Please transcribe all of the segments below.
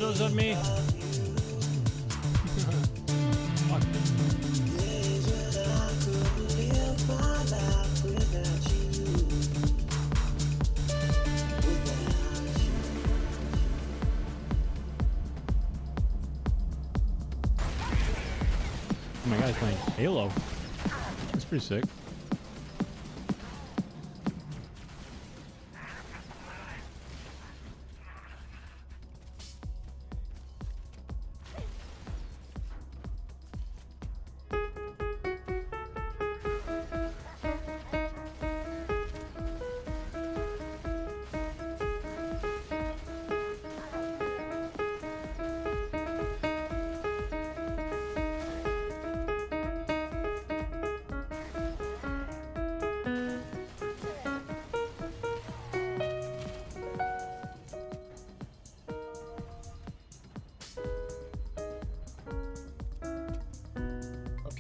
shadows of me. Fuck. Oh my god, he's playing Halo. That's pretty sick.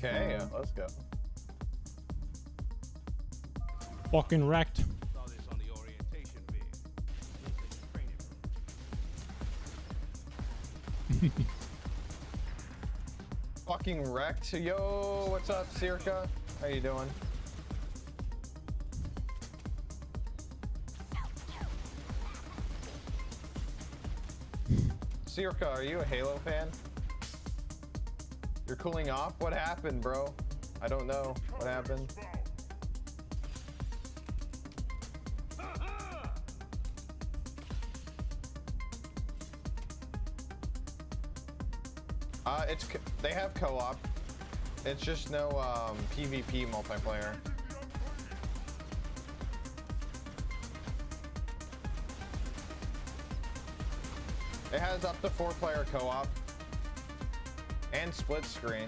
Okay, let's go. Fucking wrecked. Saw this on the orientation vid. Fucking wrecked. Yo, what's up, Circa? How you doing? Circa, are you a Halo fan? You're cooling off? What happened, bro? I don't know. What happened? They have co-op. It's just no PvP multiplayer. It has up to 4-player co-op and split screen.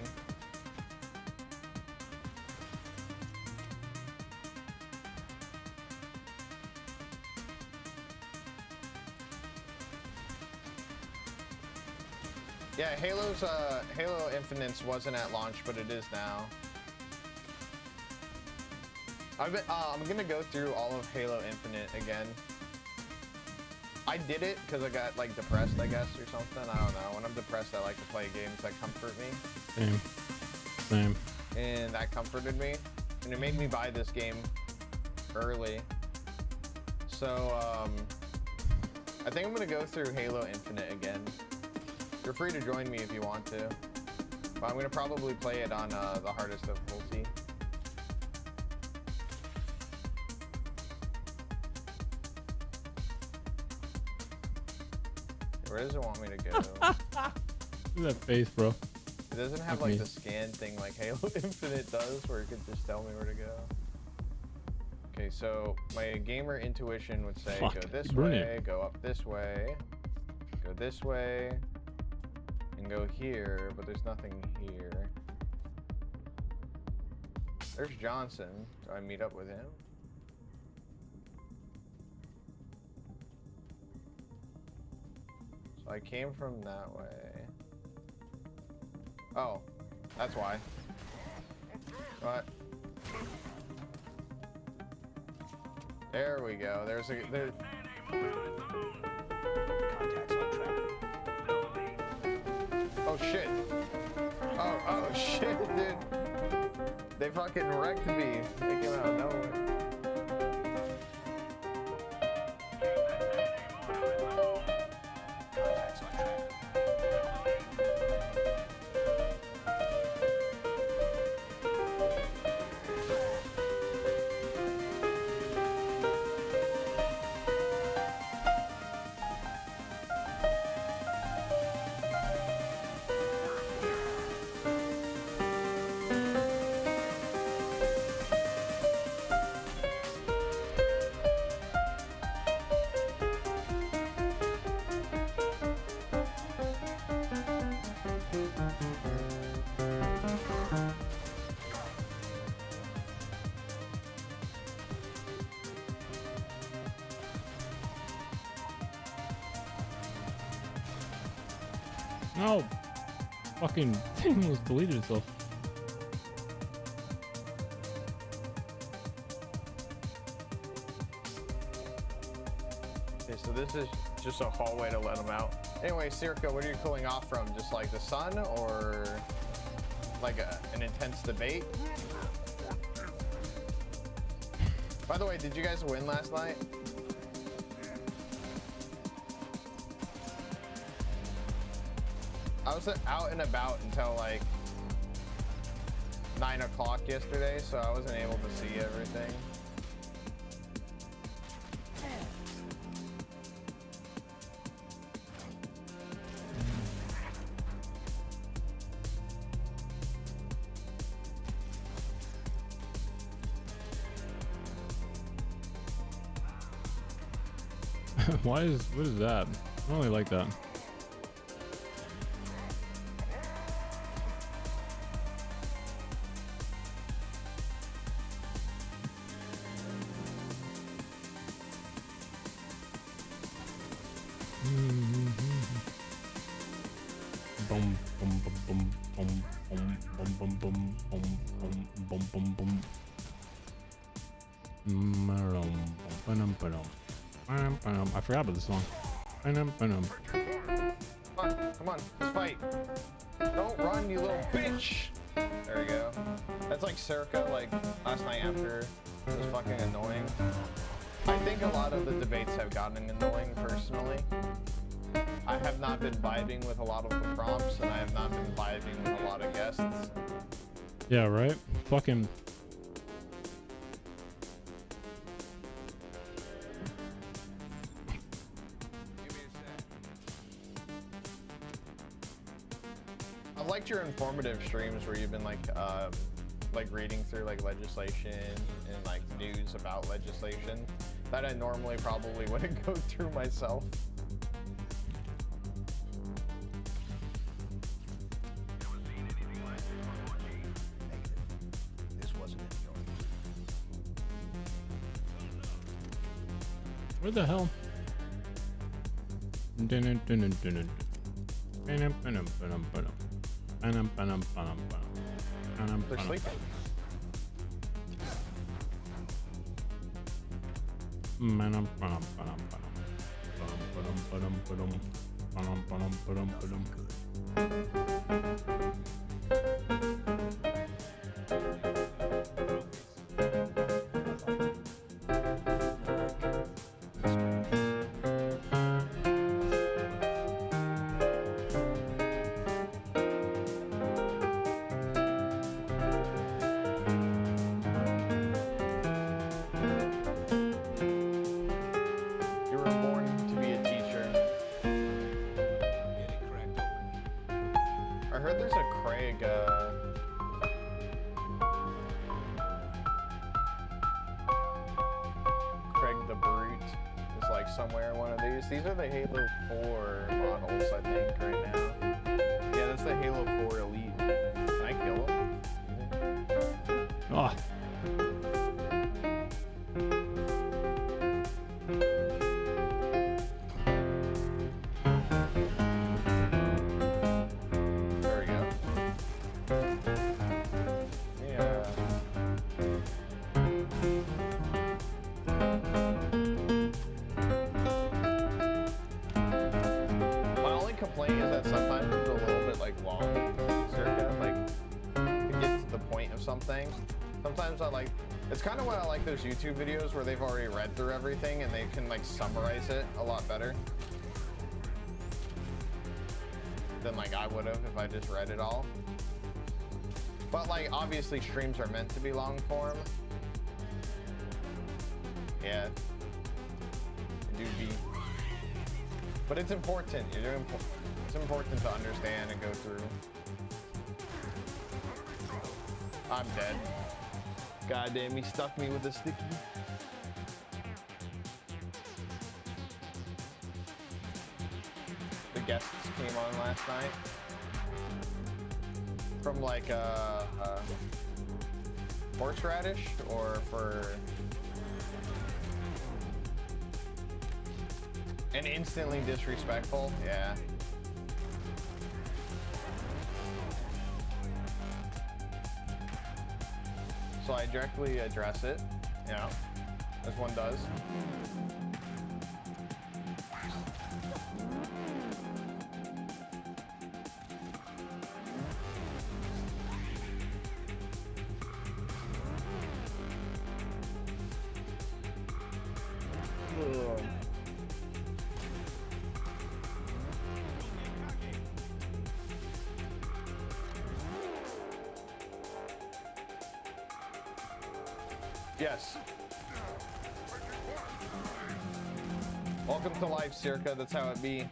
Yeah, Halo Infinite wasn't at launch, but it is now. I'm gonna go through all of Halo Infinite again. I did it because I got like depressed, I guess, or something. I don't know. When I'm depressed, I like to play games that comfort me. Same. And that comforted me, and it made me buy this game early. So I think I'm gonna go through Halo Infinite again. You're free to join me if you want to, but I'm gonna probably play it on the hardest difficulty. Where does it want me to go? Look at that face, bro. It doesn't have like the scan thing like Halo Infinite does, where it could just tell me where to go. Okay, so my gamer intuition would say, go this way, go up this way, go this way, and go here, but there's nothing here. There's Johnson. Do I meet up with him? So I came from that way. Oh, that's why. What? There we go. There's a there. Oh shit. Oh shit, dude. They fucking wrecked me. They came out of nowhere. No! Fucking thing almost deleted itself. Okay, so this is just a hallway to let them out. Anyway, Circa, what are you cooling off from? Just like the sun, or like an intense debate? By the way, did you guys win last night? I was out and about until like 9 o'clock yesterday, so I wasn't able to see everything. What is that? I don't really like that. Boom, boom, boom, boom, boom, boom, boom, boom, boom, boom, boom, boom, boom. I forgot about this song. Come on, let's fight. Don't run, you little bitch. There we go. That's like Circa, like last night after. It was fucking annoying. I think a lot of the debates have gotten annoying personally. I have not been vibing with a lot of the prompts, and I have not been vibing with a lot of guests. Yeah, right? Fucking. I've liked your informative streams where you've been like reading through like legislation and like news about legislation that I normally probably wouldn't go through myself. Where the hell? They're sleeping. These are the Halo 4 models, I think, right now. Yeah, that's the Halo 4 Elite. Can I kill him? Oh. There we go. Yeah. Complaint is that sometimes it's a little bit like long, Circa, like to get to the point of something. Sometimes I like, it's kind of why I like those YouTube videos where they've already read through everything and they can like summarize it a lot better than like I would have if I just read it all. But like obviously streams are meant to be long form. Yeah, do be. But it's important. It's important to understand and go through. I'm dead. God damn, he stuck me with a sticky. The guests came on last night. From like horseradish or for and instantly disrespectful, yeah. So I directly address it, you know, as one does. Ugh. Yes. Welcome to life, Circa. That's how it be.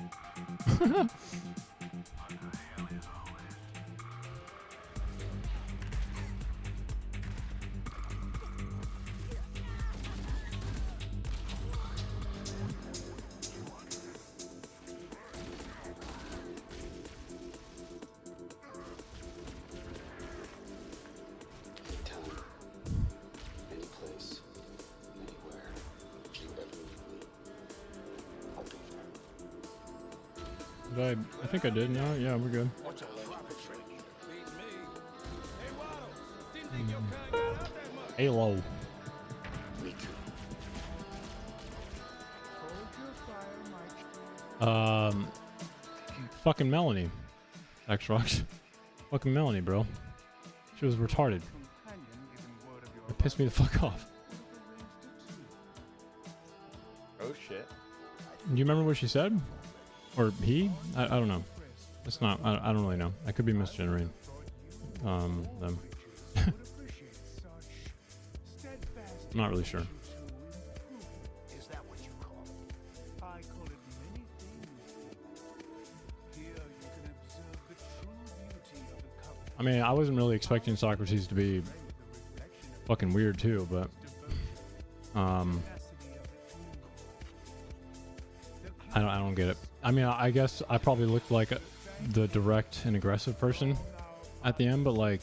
I think I did. No, yeah, we're good. Halo. Fucking Melanie. Xrox. Fucking Melanie, bro. She was retarded. It pissed me the fuck off. Oh shit. Do you remember what she said? Or he? I don't know. It's not. I don't really know. I could be misgenerating. Them. I'm not really sure. Is that what you call it? I call it many things. Here you can observe the true beauty of the covenant. I mean, I wasn't really expecting Socrates to be fucking weird too, but I don't get it. I mean, I guess I probably looked like the direct and aggressive person at the end, but like,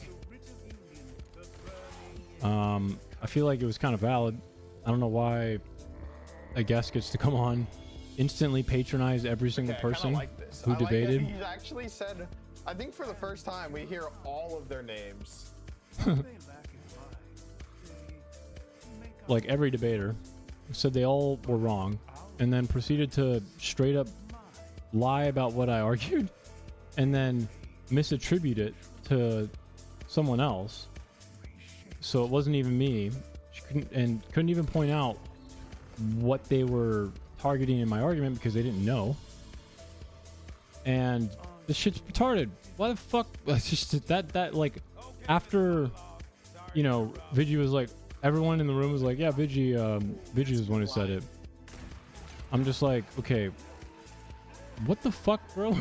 I feel like it was kind of valid. I don't know why a guest gets to come on, instantly patronize every single person who debated. He's actually said, I think for the first time we hear all of their names. Like every debater said they all were wrong, and then proceeded to straight up lie about what I argued, and then misattribute it to someone else. So it wasn't even me. She couldn't even point out what they were targeting in my argument because they didn't know. And this shit's retarded. Why the fuck? It's just that like after, you know, Vigi was like, everyone in the room was like, yeah, Vigi was the one who said it. I'm just like, okay, what the fuck, bro?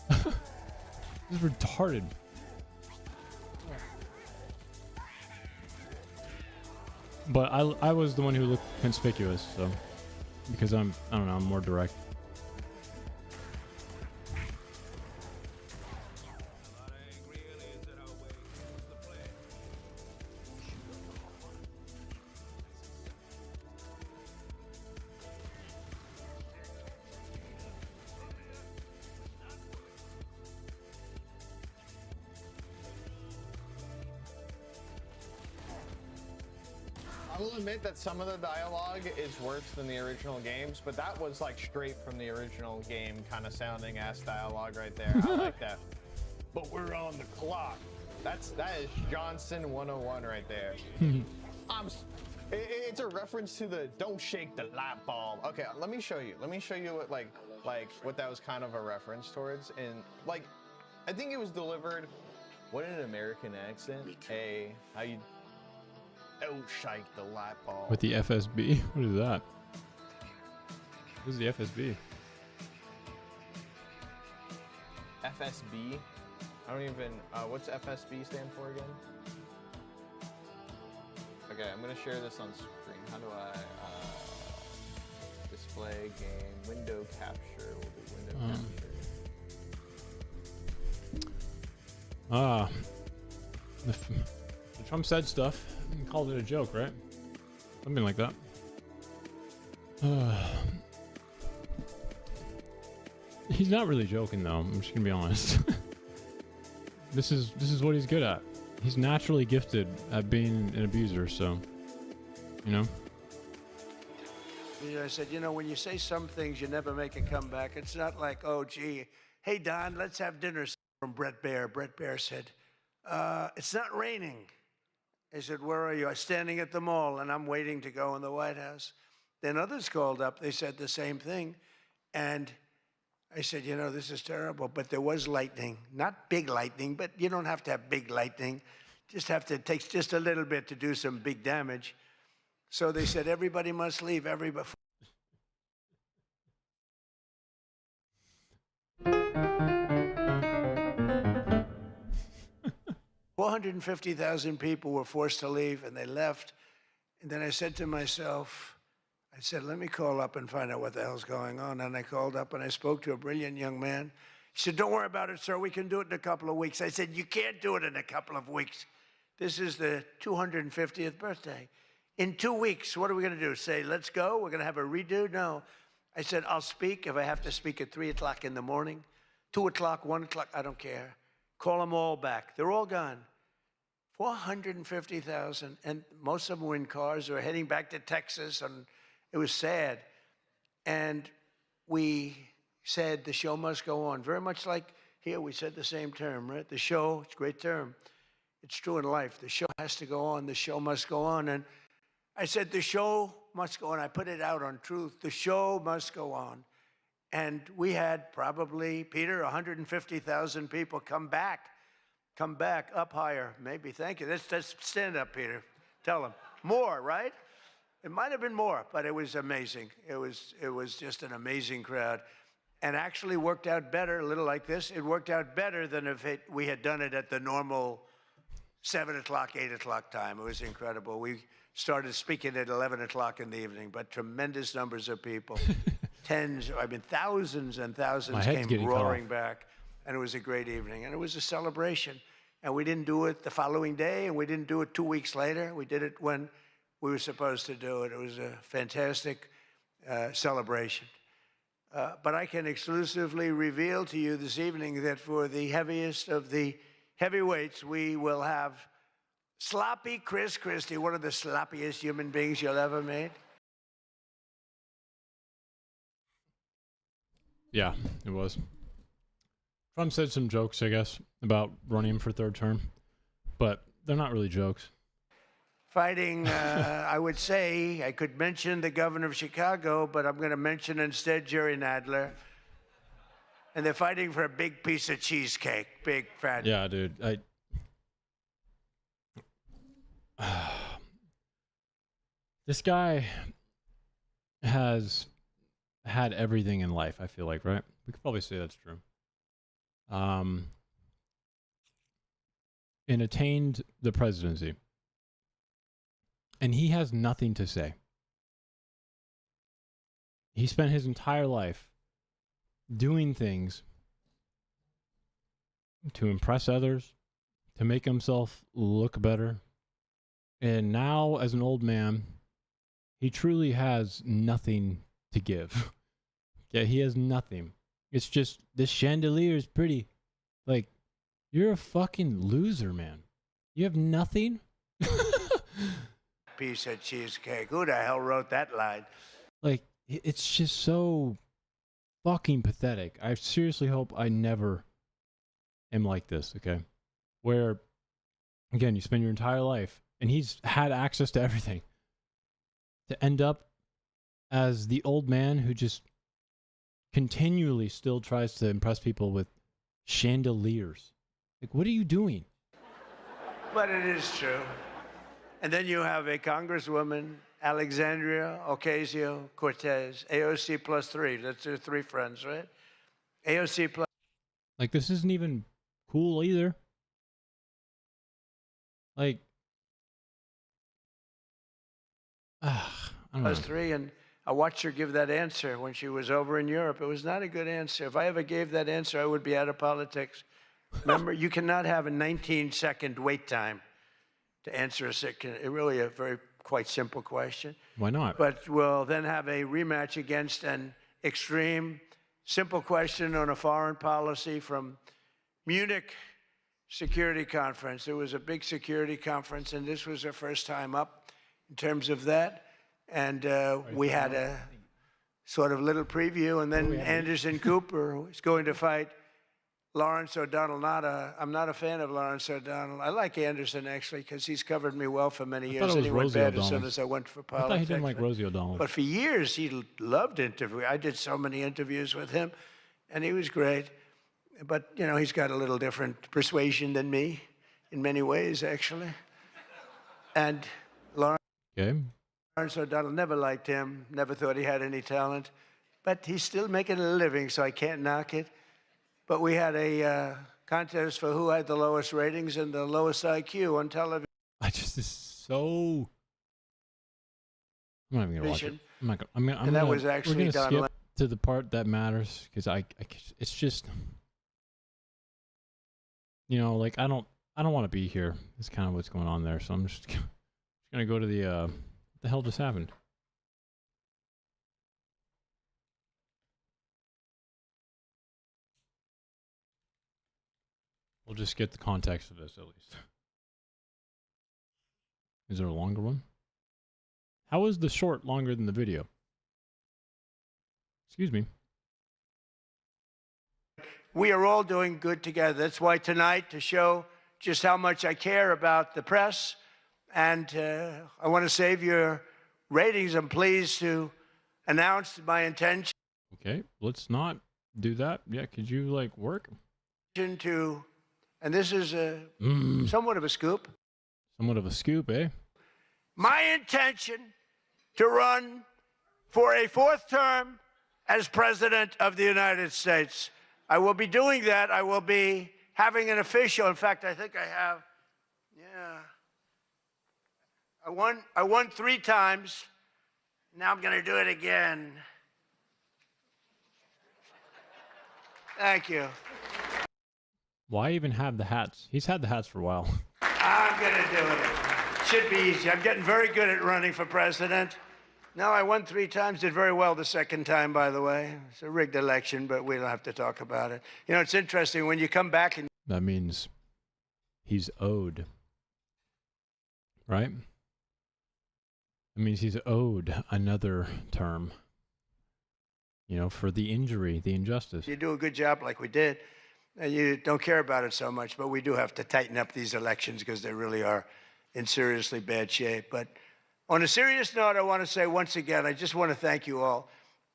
This is retarded. But I was the one who looked conspicuous, so because I don't know, I'm more direct. I will admit that some of the dialogue is worse than the original games, but that was like straight from the original game kind of sounding ass dialogue right there. I like that. But we're on the clock. That is Johnson 101 right there. It's a reference to the don't shake the light bulb. Okay, let me show you. Let me show you what like what that was kind of a reference towards. And like, I think it was delivered. What an American accent. Hey, how you? Don't shake the light bulb. With the FSB? What is that? What is the FSB? FSB? I don't even, what's FSB stand for again? Okay, I'm gonna share this on screen. How do I, display game, window capture, we'll do window capture. The Trump said stuff. He called it a joke, right? Something like that. He's not really joking though. I'm just gonna be honest. This is what he's good at. He's naturally gifted at being an abuser, so you know. I said, you know, when you say some things, you never make a comeback. It's not like, oh, gee, hey, Don, let's have dinner from Brett Baer. Brett Baer said, it's not raining. I said, where are you? I'm standing at the mall, and I'm waiting to go in the White House. Then others called up. They said the same thing. And I said, you know, this is terrible. But there was lightning. Not big lightning, but you don't have to have big lightning. Just have to, it takes just a little bit to do some big damage. So they said, everybody must leave. Everybody. 450,000 people were forced to leave, and they left. And then I said to myself, I said, let me call up and find out what the hell's going on. And I called up and I spoke to a brilliant young man. He said, don't worry about it, sir. We can do it in a couple of weeks. I said, you can't do it in a couple of weeks. This is the 250th birthday. In 2 weeks, what are we going to do? Say, let's go? We're going to have a redo? No. I said, I'll speak if I have to speak at 3 o'clock in the morning, 2 o'clock, 1 o'clock, I don't care. Call them all back. They're all gone. 450,000, and most of them were in cars or heading back to Texas, and it was sad. And we said the show must go on. Very much like here, we said the same term, right? The show, it's a great term. It's true in life. The show has to go on. The show must go on. And I said, the show must go on. I put it out on Truth. The show must go on. And we had probably, Peter, 150,000 people come back up higher. Maybe, thank you. Let's stand up, Peter. Tell them. More, right? It might have been more, but it was amazing. It was just an amazing crowd. And actually worked out better, a little like this. It worked out better than if we had done it at the normal 7 o'clock, 8 o'clock time. It was incredible. We started speaking at 11 o'clock in the evening, but tremendous numbers of people. Thousands and thousands came roaring back. And it was a great evening. And it was a celebration. And we didn't do it the following day, and we didn't do it 2 weeks later. We did it when we were supposed to do it. It was a fantastic celebration. But I can exclusively reveal to you this evening that for the heaviest of the heavyweights, we will have sloppy Chris Christie, one of the sloppiest human beings you'll ever meet. Yeah, it was. Trump said some jokes, I guess, about running for third term, but they're not really jokes. Fighting, I would say, I could mention the governor of Chicago, but I'm going to mention instead Jerry Nadler. And they're fighting for a big piece of cheesecake, big fat. Yeah, dude. This guy has had everything in life, I feel like, right? We could probably say that's true. And attained the presidency. And he has nothing to say. He spent his entire life doing things to impress others, to make himself look better. And now, as an old man, he truly has nothing to give. Yeah, he has nothing. It's just, this chandelier is pretty. Like, you're a fucking loser, man. You have nothing? Piece of cheesecake. Who the hell wrote that line? Like, it's just so fucking pathetic. I seriously hope I never am like this, okay? Where, again, you spend your entire life, and he's had access to everything, to end up as the old man who just continually still tries to impress people with chandeliers. Like, what are you doing? But it is true. And then you have a Congresswoman, Alexandria Ocasio-Cortez, AOC plus 3. That's her 3 friends, right? AOC plus. Like, this isn't even cool either. Like, I don't know. Plus 3, and I watched her give that answer when she was over in Europe. It was not a good answer. If I ever gave that answer, I would be out of politics. Remember, you cannot have a 19-second wait time to answer really a very quite simple question. Why not? But we'll then have a rematch against an extreme, simple question on a foreign policy from Munich Security Conference. It was a big security conference, and this was our first time up in terms of that. And we had a sort of little preview, and then Anderson Cooper is going to fight Lawrence O'Donnell. I'm not a fan of Lawrence O'Donnell. I like Anderson, actually, because he's covered me well for many I years. thought it was And he went Rosie bad as O'Donnell. soon as I went for I politics. thought he didn't like Rosie O'Donnell. But for years, he loved interviewing. I did so many interviews with him, and he was great. But, you know, he's got a little different persuasion than me in many ways, actually. And Lawrence O'Donnell, never liked him, never thought he had any talent. But he's still making a living, so I can't knock it. But we had a contest for who had the lowest ratings and the lowest IQ on television. It's so... I'm not even going to watch it. I'm not gonna, And that was actually we're Don gonna skip to the part that matters, because it's just... You know, like, I don't want to be here. That's kind of what's going on there. So I'm just gonna go to the what the hell just happened? We'll just get the context of this at least. Is there a longer one? How is the short longer than the video? Excuse me. We are all doing good together. That's why tonight, to show just how much I care about the press, and I want to save your ratings, I'm pleased to announce my intention. Okay, let's not do that. Yeah, could you, like, work? To, and this is somewhat of a scoop. Somewhat of a scoop, eh? My intention to run for a 4th term as President of the United States. I will be doing that. I will be having an official. In fact, I think I have. Yeah. I won 3 times. Now I'm going to do it again. Thank you. Why even have the hats? He's had the hats for a while. I'm going to do it. Should be easy. I'm getting very good at running for president. No, I won 3 times, did very well the second time, by the way. It's a rigged election, but we don't have to talk about it. You know, it's interesting, when you come back and... That means he's owed, right? That means he's owed another term, you know, for the injury, the injustice. You do a good job like we did. You don't care about it so much, but we do have to tighten up these elections because they really are in seriously bad shape. But on a serious note, I want to say once again, I just want to thank you all.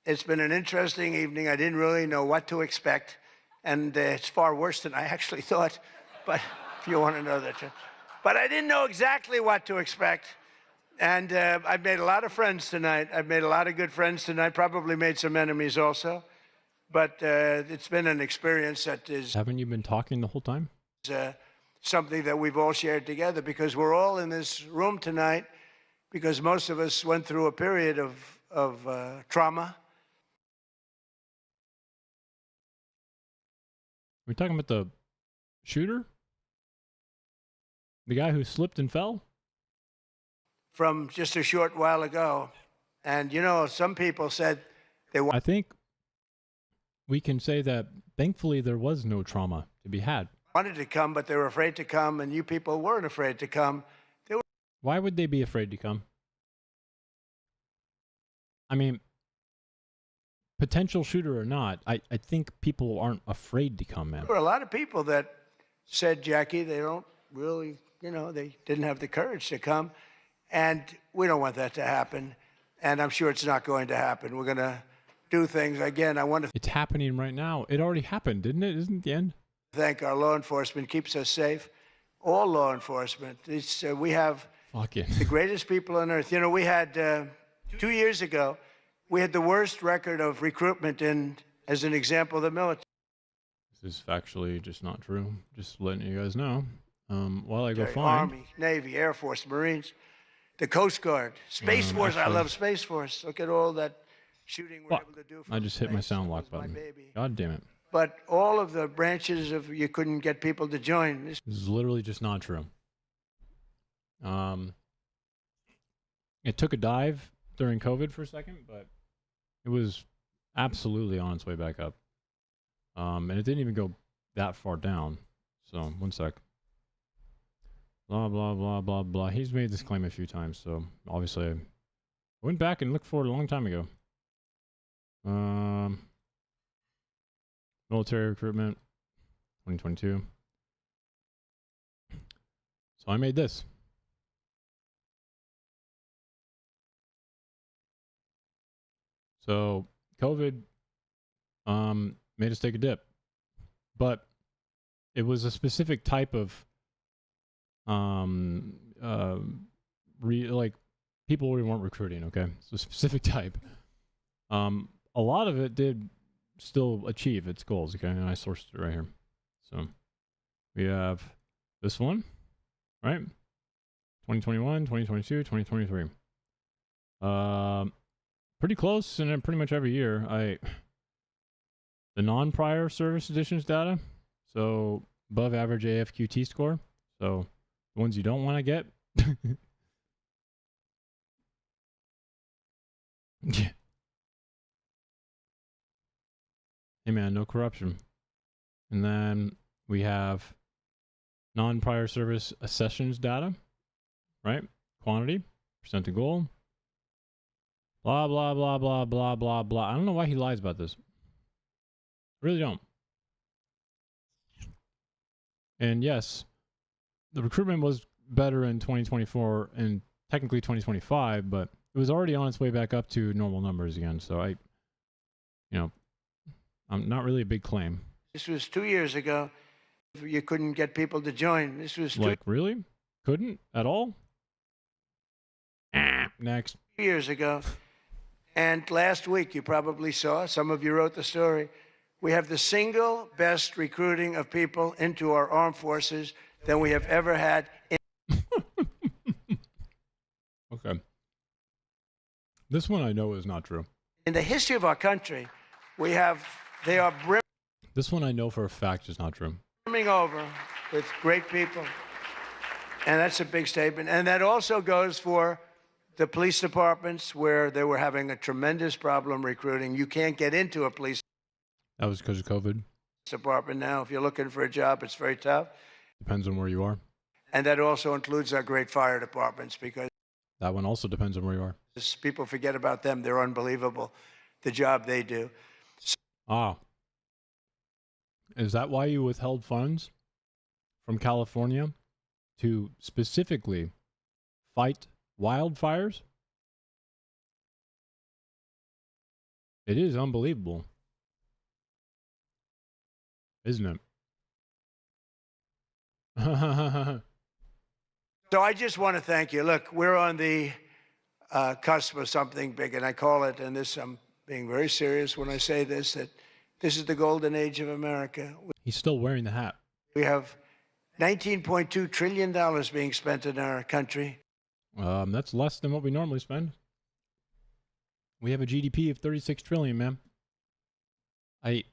It's been an interesting evening. I didn't really know what to expect, and it's far worse than I actually thought, but if you want to know that. But I didn't know exactly what to expect, and I've made a lot of friends tonight. I've made a lot of good friends tonight, probably made some enemies also, but it's been an experience that is... Haven't you been talking the whole time? Something that we've all shared together, because we're all in this room tonight because most of us went through a period of trauma. We're talking about the shooter? The guy who slipped and fell? From just a short while ago. And, you know, some people said they I think we can say that thankfully there was no trauma to be had. wanted to come, but they were afraid to come, and you people weren't afraid to come. Why would they be afraid to come? I mean, potential shooter or not, I think people aren't afraid to come, man. There were a lot of people that said, Jackie, they don't really, you know, they didn't have the courage to come. And we don't want that to happen. And I'm sure it's not going to happen. We're going to do things. Again, I want to It's happening right now. It already happened, didn't it? Isn't it the end? thank our law enforcement, keeps us safe. All law enforcement. It's, we have Fucking. the greatest people on earth. You know, we had 2 years ago, we had the worst record of recruitment in, as an example, the military. This is factually just not true. Just letting you guys know. While I go find Army, Navy, Air Force, Marines, the Coast Guard, Space Force. I actually- love Space Force. Look at all that shooting we're Fuck. able to do. I from just hit my space. sound That lock was my button. baby. God damn it. But all of the branches of, you couldn't get people to join. This is literally just not true. It took a dive during COVID for a second, but it was absolutely on its way back up. And it didn't even go that far down. So, one sec. Blah, blah, blah, blah, blah. He's made this claim a few times, so obviously I went back and looked for it a long time ago. Military recruitment. 2022. So I made this. So COVID made us take a dip, but it was a specific type of like people we weren't recruiting. Okay, so a specific type. A lot of it did still achieve its goals. Okay, and I sourced it right here. So we have this one, right? 2021, 2022, 2023. Pretty close, and then pretty much every year the non-prior service additions data, so above average AFQT score, so the ones you don't want to get. Yeah. Hey man, no corruption. And then we have non-prior service accessions data, right? Quantity, percent to goal. Blah, blah, blah, blah, blah, blah, blah. I don't know why he lies about this. Really don't. And yes, the recruitment was better in 2024 and technically 2025, but it was already on its way back up to normal numbers again. So I'm not really a big claim. This was 2 years ago. You couldn't get people to join. This was Like, really? Couldn't at all? Next. 2 years ago. And last week, you probably saw, some of you wrote the story, we have the single best recruiting of people into our armed forces than we have ever had. Okay. This one I know is not true. In the history of our country, they are This one I know for a fact is not true. brimming over with great people. And that's a big statement. And that also goes for the police departments where they were having a tremendous problem recruiting. You can't get into a police That was because of COVID. department now. If you're looking for a job, it's very tough. Depends on where you are. And that also includes our great fire departments because That one also depends on where you are. people forget about them. They're unbelievable, the job they do. Ah. Is that why you withheld funds from California to specifically fight wildfires? It is unbelievable, isn't it? So I just want to thank you. Look, we're on the cusp of something big, and I call it, and this I'm being very serious when I say this, that this is the golden age of America. He's still wearing the hat. We have $19.2 trillion being spent in our country. That's less than what we normally spend. We have a GDP of 36 trillion, man. A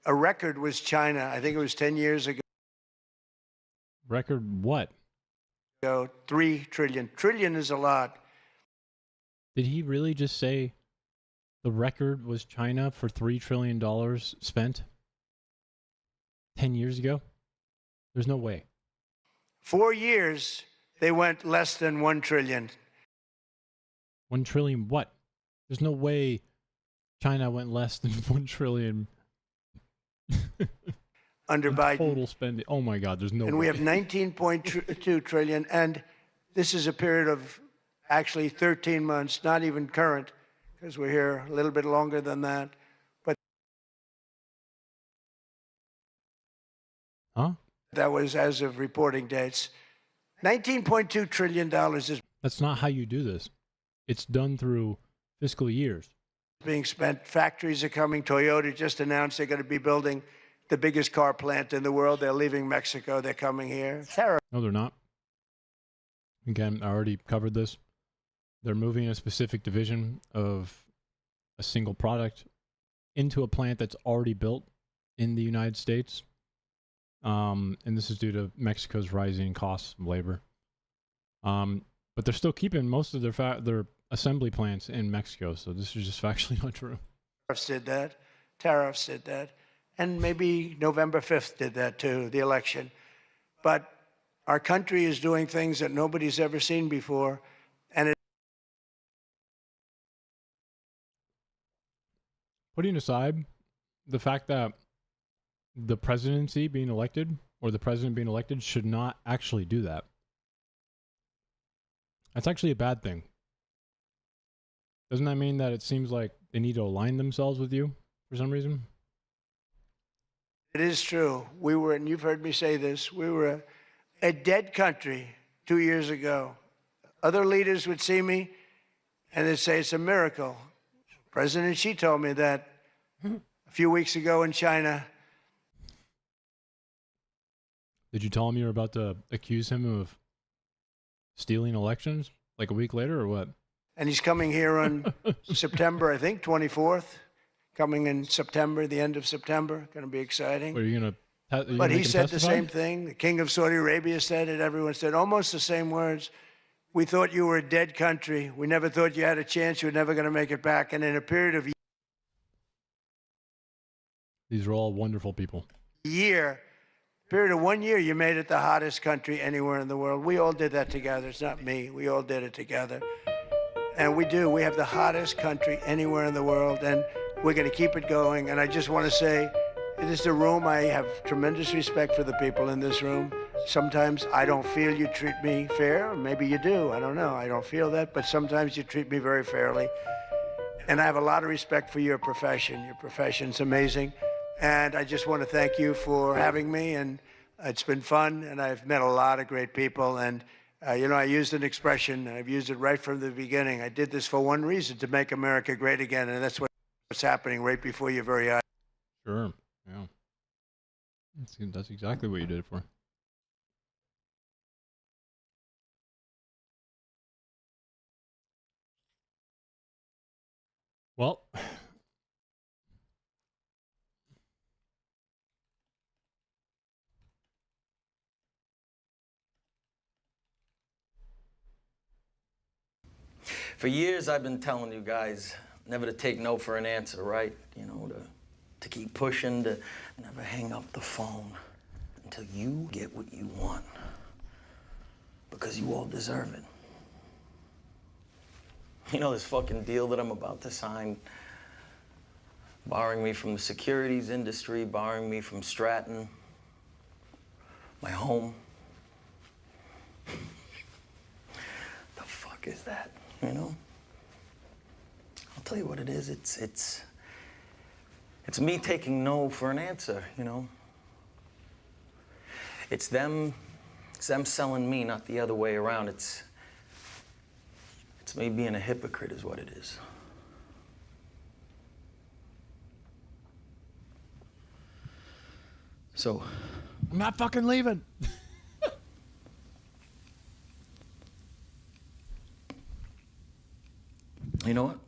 record was China. I think it was 10 years ago. Record what? 3 trillion. Trillion is a lot. Did he really just say the record was China for $3 trillion spent 10 years ago? There's no way. 4 years, they went less than 1 trillion. 1 trillion what? There's no way China went less than 1 trillion. Under Biden. Total spending. Oh my God, there's no way. And we have 19.2 trillion. And this is a period of actually 13 months, not even current, because we're here a little bit longer than that. But that was as of reporting dates. $19.2 trillion is That's not how you do this. It's done through fiscal years. being spent. Factories are coming. Toyota just announced they're going to be building the biggest car plant in the world. They're leaving Mexico. They're coming here. Terrible. No, they're not. Again, I already covered this. They're moving a specific division of a single product into a plant that's already built in the United States. And this is due to Mexico's rising costs of labor. But they're still keeping most of their assembly plants in Mexico. So this is just factually not true. Tariffs did that. Tariffs did that. And maybe November 5th did that too, the election. But our country is doing things that nobody's ever seen before. And Putting aside the fact that the presidency being elected or the president being elected should not actually do that. That's actually a bad thing. Doesn't that mean that it seems like they need to align themselves with you for some reason? It is true. We were, and you've heard me say this, we were a dead country 2 years ago. Other leaders would see me and they'd say it's a miracle. President Xi told me that a few weeks ago in China. Did you tell him you were about to accuse him of stealing elections like a week later or what? And he's coming here on September, I think, 24th. Coming in September, the end of September. Going to be exciting. Are you going to... But he said the same thing. The king of Saudi Arabia said it. Everyone said almost the same words. We thought you were a dead country. We never thought you had a chance. You were never going to make it back. And in a period of These are all wonderful people. Period of 1 year, you made it the hottest country anywhere in the world. We all did that together. It's not me. We all did it together. And we do. We have the hottest country anywhere in the world. And we're going to keep it going. And I just want to say, this is a room. I have tremendous respect for the people in this room. Sometimes I don't feel you treat me fair. Maybe you do. I don't know. I don't feel that. But sometimes you treat me very fairly. And I have a lot of respect for your profession. Your profession's amazing. And I just want to thank you for having me. And it's been fun. And I've met a lot of great people. And, you know, I used an expression. I've used it right from the beginning. I did this for one reason, to make America great again. And that's what's happening right before your very eyes. Sure. Yeah. That's exactly what you did it for. Well, for years I've been telling you guys never to take no for an answer, right? You know, to keep pushing, to never hang up the phone until you get what you want. Because you all deserve it. You know this fucking deal that I'm about to sign, barring me from the securities industry, barring me from Stratton, my home. The fuck is that, you know? I'll tell you what it is. It's me taking no for an answer, you know? It's them selling me, not the other way around. It's me being a hypocrite is what it is. So, I'm not fucking leaving. you know what?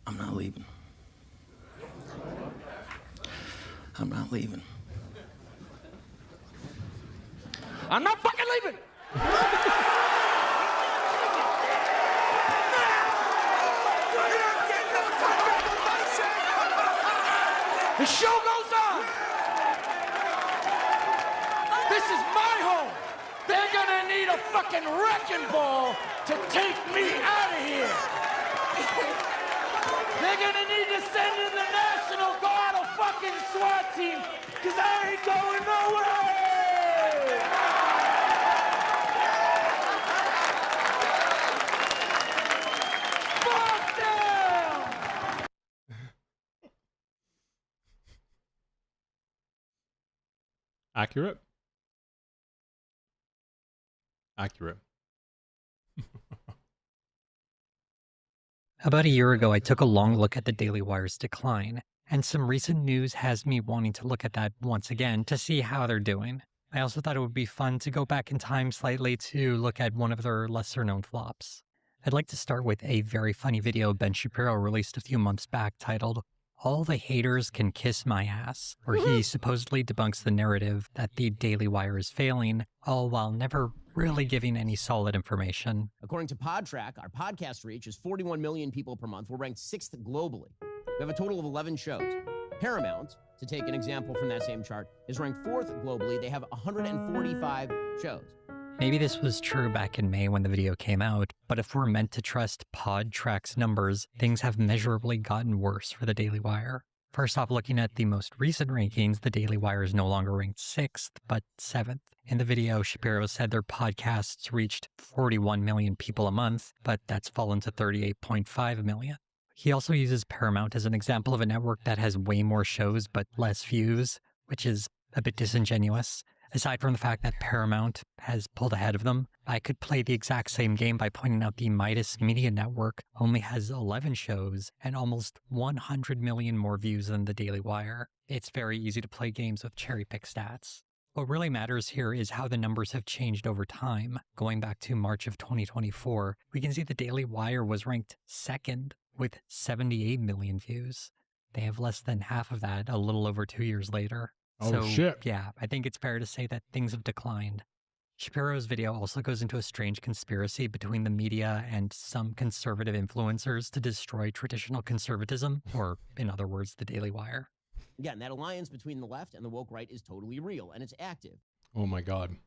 I'm not leaving. I'm not leaving. I'm not fucking leaving! The show goes on! This is my home! They're gonna need a fucking wrecking ball to take me out of here! They're gonna need to send in the National Guard or fucking SWAT team, because I ain't going nowhere! Fuck them! Accurate. Accurate. About a year ago, I took a long look at the Daily Wire's decline, and some recent news has me wanting to look at that once again to see how they're doing. I also thought it would be fun to go back in time slightly to look at one of their lesser-known flops. I'd like to start with a very funny video Ben Shapiro released a few months back titled, "All the Haters Can Kiss My Ass," where he supposedly debunks the narrative that the Daily Wire is failing, all while never really giving any solid information. According to Podtrac, our podcast reach is 41 million people per month. We're ranked 6th globally. We have a total of 11 shows. Paramount, to take an example from that same chart, is ranked 4th globally. They have 145 shows. Maybe this was true back in May when the video came out, but if we're meant to trust Podtrack's numbers, things have measurably gotten worse for the Daily Wire. First off, looking at the most recent rankings, the Daily Wire is no longer ranked 6th, but 7th. In the video, Shapiro said their podcasts reached 41 million people a month, but that's fallen to 38.5 million. He also uses Paramount as an example of a network that has way more shows but less views, which is a bit disingenuous. Aside from the fact that Paramount has pulled ahead of them, I could play the exact same game by pointing out the Midas Media Network only has 11 shows and almost 100 million more views than the Daily Wire. It's very easy to play games with cherry-pick stats. What really matters here is how the numbers have changed over time. Going back to March of 2024, we can see the Daily Wire was ranked 2nd with 78 million views. They have less than half of that a little over 2 years later. Oh, So, shit. yeah, I think it's fair to say that things have declined. Shapiro's video also goes into a strange conspiracy between the media and some conservative influencers to destroy traditional conservatism, or in other words, the Daily Wire. Again, that alliance between the left and the woke right is totally real, and it's active. Oh my God.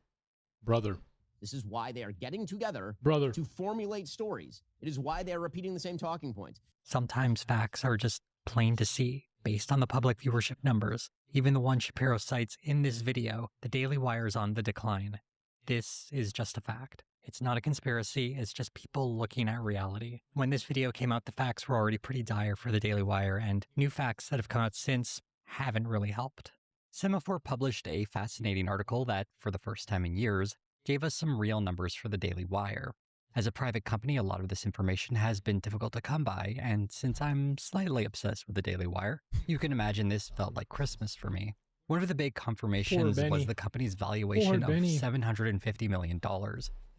Brother. This is why they are getting together Brother. to formulate stories. It is why they are repeating the same talking points. Sometimes facts are just plain to see, based on the public viewership numbers. Even the one Shapiro cites in this video, the Daily Wire is on the decline. This is just a fact. It's not a conspiracy, it's just people looking at reality. When this video came out, the facts were already pretty dire for the Daily Wire, and new facts that have come out since haven't really helped. Semaphore published a fascinating article that, for the first time in years, gave us some real numbers for the Daily Wire. As a private company, a lot of this information has been difficult to come by, and since I'm slightly obsessed with the Daily Wire, you can imagine this felt like Christmas for me. One of the big confirmations Benny. was the company's valuation of Benny. $750 million.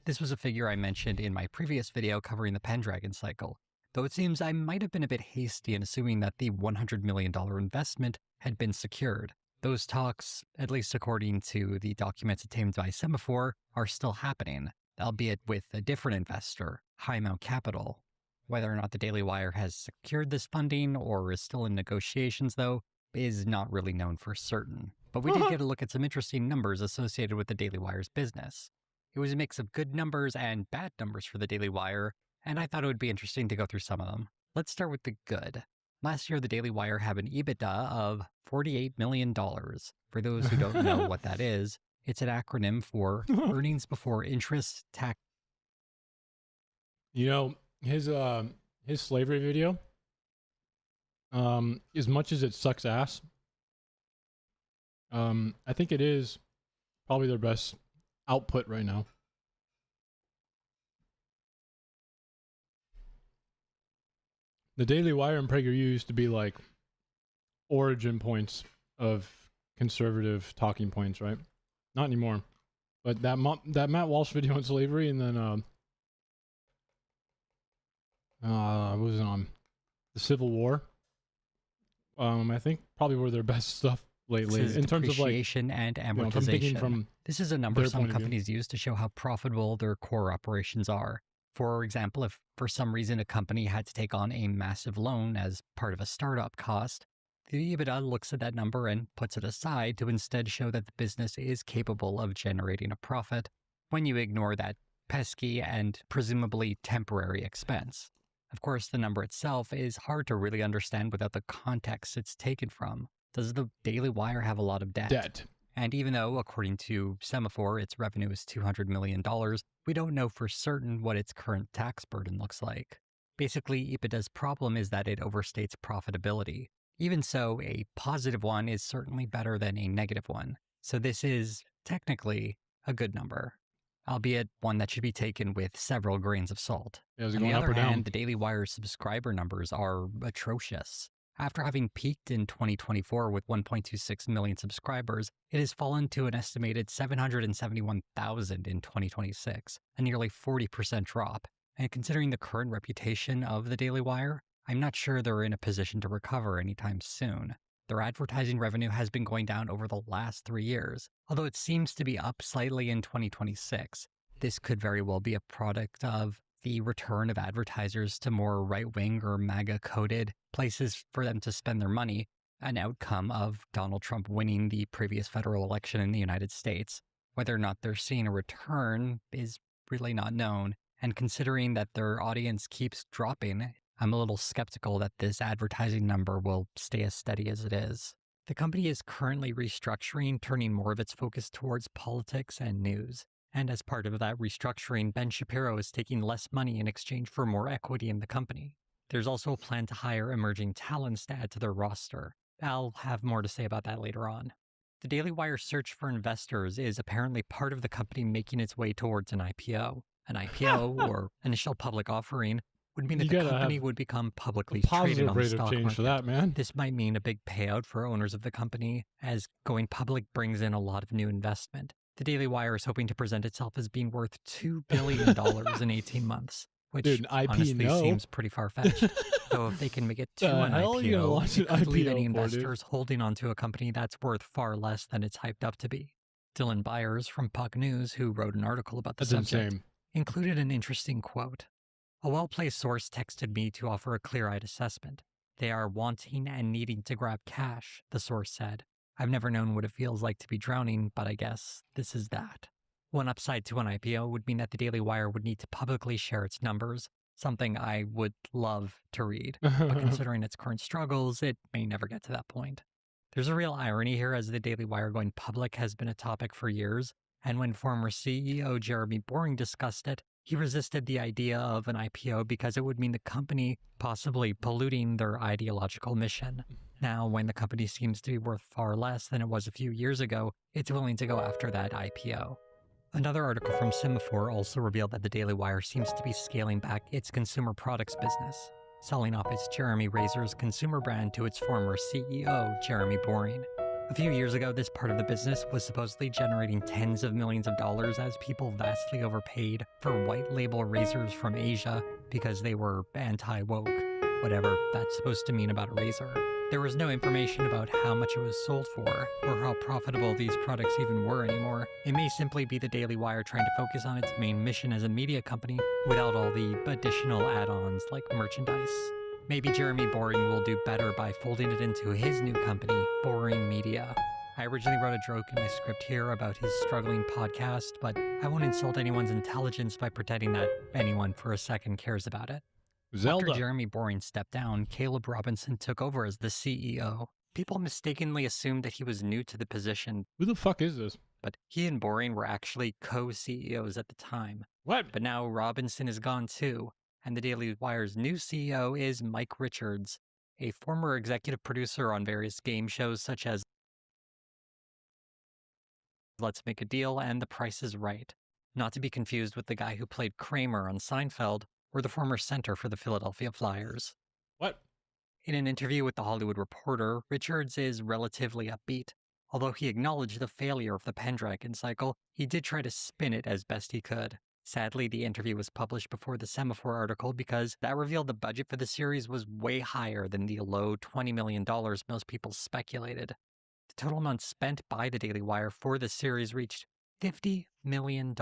This was a figure I mentioned in my previous video covering the Pendragon cycle, though it seems I might have been a bit hasty in assuming that the $100 million investment had been secured. Those talks, at least according to the documents obtained by Semaphore, are still happening, albeit with a different investor, Highmount Capital. Whether or not the Daily Wire has secured this funding or is still in negotiations, though, is not really known for certain. But we did get a look at some interesting numbers associated with the Daily Wire's business. It was a mix of good numbers and bad numbers for the Daily Wire, and I thought it would be interesting to go through some of them. Let's start with the good. Last year, the Daily Wire had an EBITDA of $48 million. For those who don't know what that is, it's an acronym for earnings before interest, tax. You know, his slavery video, as much as it sucks ass, I think it is probably their best output right now. The Daily Wire and PragerU used to be like origin points of conservative talking points, right? Not anymore. But that Matt Walsh video on slavery, and then what was it on? The Civil War. I think probably were their best stuff lately This is in terms of like, depreciation and you know, if I'm thinking amortization. from This is a number their some point of view. companies use to show how profitable their core operations are. For example, if for some reason a company had to take on a massive loan as part of a startup cost, the EBITDA looks at that number and puts it aside to instead show that the business is capable of generating a profit when you ignore that pesky and presumably temporary expense. Of course, the number itself is hard to really understand without the context it's taken from. Does the Daily Wire have a lot of debt? And even though, according to Semaphore, its revenue is $200 million, we don't know for certain what its current tax burden looks like. Basically, EBITDA's problem is that it overstates profitability. Even so, a positive one is certainly better than a negative one. So this is, technically, a good number, albeit one that should be taken with several grains of salt. Yeah, is it On going the up other or down? hand, the Daily Wire subscriber numbers are atrocious. After having peaked in 2024 with 1.26 million subscribers, it has fallen to an estimated 771,000 in 2026, a nearly 40% drop. And considering the current reputation of the Daily Wire, I'm not sure they're in a position to recover anytime soon. Their advertising revenue has been going down over the last 3 years, although it seems to be up slightly in 2026. This could very well be a product of the return of advertisers to more right-wing or MAGA-coded places for them to spend their money, an outcome of Donald Trump winning the previous federal election in the United States. Whether or not they're seeing a return is really not known, and considering that their audience keeps dropping, I'm a little skeptical that this advertising number will stay as steady as it is. The company is currently restructuring, turning more of its focus towards politics and news. And as part of that restructuring, Ben Shapiro is taking less money in exchange for more equity in the company. There's also a plan to hire emerging talents to add to their roster. I'll have more to say about that later on. The Daily Wire's search for investors is apparently part of the company making its way towards an IPO. An IPO, or initial public offering, would mean that the company would become publicly traded on the stock market. For that, man. This might mean a big payout for owners of the company, as going public brings in a lot of new investment. The Daily Wire is hoping to present itself as being worth $2 billion in 18 months, which honestly seems pretty far-fetched. Though if they can make it to an IPO, it could leave any investors holding onto a company that's worth far less than it's hyped up to be. Dylan Byers from Puck News, who wrote an article about the subject, included an interesting quote. A well-placed source texted me to offer a clear-eyed assessment. They are wanting and needing to grab cash, the source said. I've never known what it feels like to be drowning, but I guess this is that. One upside to an IPO would mean that the Daily Wire would need to publicly share its numbers, something I would love to read. But considering its current struggles, it may never get to that point. There's a real irony here, as the Daily Wire going public has been a topic for years, and when former CEO Jeremy Boring discussed it, he resisted the idea of an IPO because it would mean the company possibly polluting their ideological mission. Now, when the company seems to be worth far less than it was a few years ago, it's willing to go after that IPO. Another article from Semaphore also revealed that the Daily Wire seems to be scaling back its consumer products business, selling off its Jeremy Razors consumer brand to its former CEO, Jeremy Boring. A few years ago, this part of the business was supposedly generating tens of millions of dollars as people vastly overpaid for white label razors from Asia because they were anti-woke, whatever that's supposed to mean about a razor. There was no information about how much it was sold for, or how profitable these products even were anymore. It may simply be the Daily Wire trying to focus on its main mission as a media company without all the additional add-ons like merchandise. Maybe Jeremy Boring will do better by folding it into his new company, Boring Media. I originally wrote a joke in my script here about his struggling podcast, but I won't insult anyone's intelligence by pretending that anyone for a second cares about it. Zelda. After Jeremy Boring stepped down, Caleb Robinson took over as the CEO. People mistakenly assumed that he was new to the position. Who the fuck is this? But he and Boring were actually co-CEOs at the time. What? But now Robinson is gone too, and the Daily Wire's new CEO is Mike Richards, a former executive producer on various game shows such as Let's Make a Deal and The Price is Right. Not to be confused with the guy who played Kramer on Seinfeld, or the former center for the Philadelphia Flyers. What? In an interview with The Hollywood Reporter, Richards is relatively upbeat. Although he acknowledged the failure of the Pendragon cycle, he did try to spin it as best he could. Sadly, the interview was published before the Semaphore article because that revealed the budget for the series was way higher than the low $20 million most people speculated. The total amount spent by the Daily Wire for the series reached $50 million.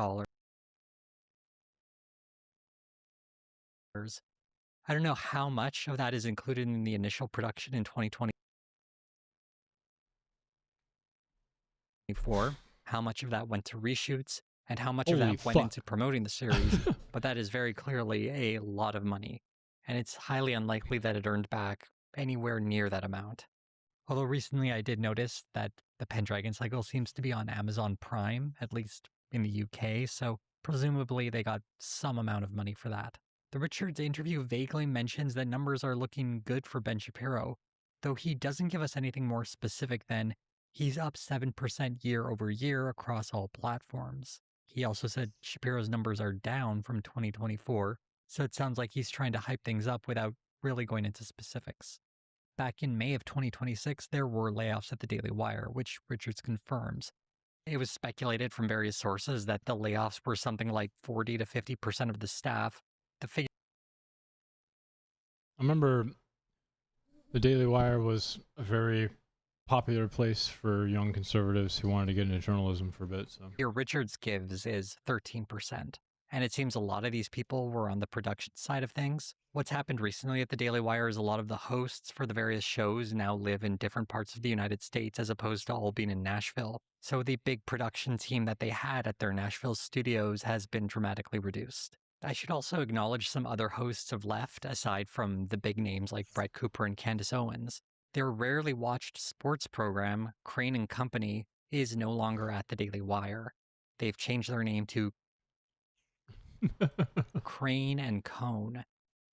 I don't know how much of that is included in the initial production in 2024, how much of that went to reshoots, and how much of that went into promoting the series, but that is very clearly a lot of money, and it's highly unlikely that it earned back anywhere near that amount. Although recently I did notice that the Pendragon cycle seems to be on Amazon Prime, at least in the UK, so presumably they got some amount of money for that. The Richards interview vaguely mentions that numbers are looking good for Ben Shapiro, though he doesn't give us anything more specific than he's up 7% year over year across all platforms. He also said Shapiro's numbers are down from 2024, so it sounds like he's trying to hype things up without really going into specifics. Back in May of 2026, there were layoffs at the Daily Wire, which Richards confirms. It was speculated from various sources that the layoffs were something like 40 to 50% of the staff. The figure. I remember the Daily Wire was a very popular place for young conservatives who wanted to get into journalism for a bit. So Richards gives is 13%. And it seems a lot of these people were on the production side of things. What's happened recently at the Daily Wire is a lot of the hosts for the various shows now live in different parts of the United States as opposed to all being in Nashville. So the big production team that they had at their Nashville studios has been dramatically reduced. I should also acknowledge some other hosts have left, aside from the big names like Brett Cooper and Candace Owens. Their rarely watched sports program, Crane and Company, is no longer at the Daily Wire. They've changed their name to Crane and Cone,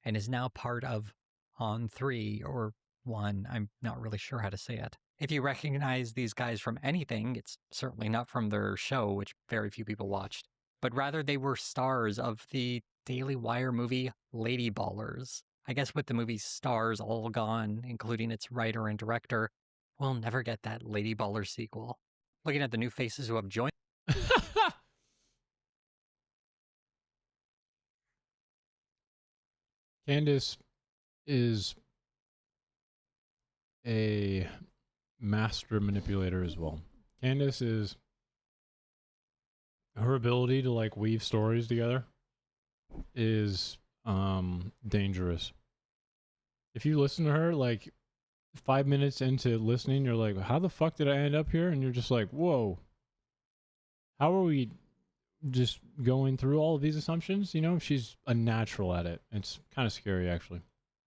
and is now part of On3 or One. I'm not really sure how to say it. If you recognize these guys from anything, it's certainly not from their show, which very few people watched, but rather they were stars of the Daily Wire movie Lady Ballers. I guess with the movie's stars all gone, including its writer and director, we'll never get that Lady Baller sequel. Looking at the new faces who have joined. Candace is a master manipulator as well. Candace is her ability to like weave stories together is dangerous. If you listen to her like 5 minutes into listening, you're like, how the fuck did I end up here? And you're just like, whoa, how are we just going through all of these assumptions? You know, she's a natural at it. It's kind of scary, actually.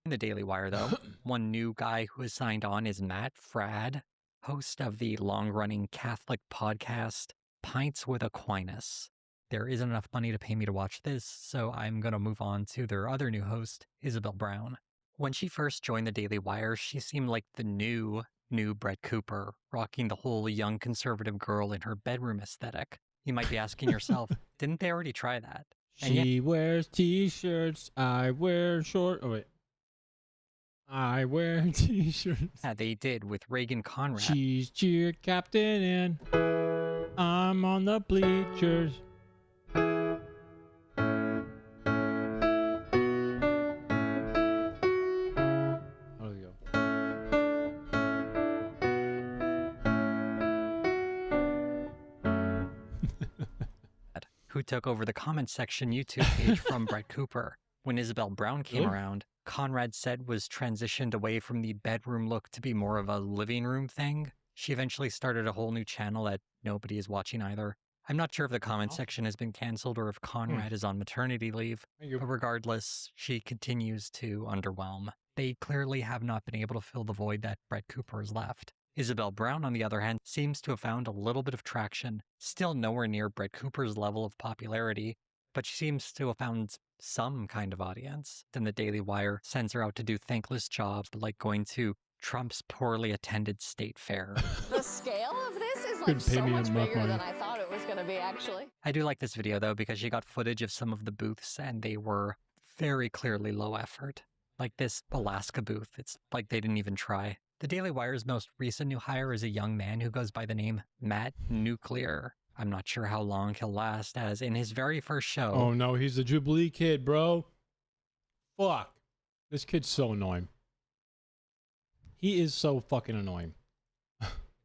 In the Daily Wire, though, one new guy who has signed on is Matt Fradd, host of the long-running Catholic podcast Pints with Aquinas. There isn't enough money to pay me to watch this, so I'm going to move on to their other new host, Isabel Brown. When she first joined the Daily Wire, she seemed like the new Brett Cooper, rocking the whole young conservative girl in her bedroom aesthetic. You might be asking yourself, didn't they already try that? She wears t-shirts, I wear short... Oh, wait. I wear t-shirts. Yeah, they did with Reagan Conrad. She's cheer captain and I'm on the bleachers. How does it go? Who took over the comment section YouTube page from Brett Cooper. When Isabel Brown came around, Conrad said was transitioned away from the bedroom look to be more of a living room thing. She eventually started a whole new channel that nobody is watching either. I'm not sure if the comment section has been canceled or if Conrad is on maternity leave, but regardless, she continues to underwhelm. They clearly have not been able to fill the void that Brett Cooper has left. Isabel Brown, on the other hand, seems to have found a little bit of traction, still nowhere near Brett Cooper's level of popularity, but she seems to have found some kind of audience. Then the Daily Wire sends her out to do thankless jobs like going to Trump's poorly attended state fair. The scale of this is like so much bigger than I thought it was going to be, actually. I do like this video, though, because she got footage of some of the booths, and they were very clearly low effort. Like this Alaska booth, it's like they didn't even try. The Daily Wire's most recent new hire is a young man who goes by the name Matt Nuclear. I'm not sure how long he'll last, as in his very first show... Oh no, he's the Jubilee kid, bro. Fuck. This kid's so annoying. He is so fucking annoying.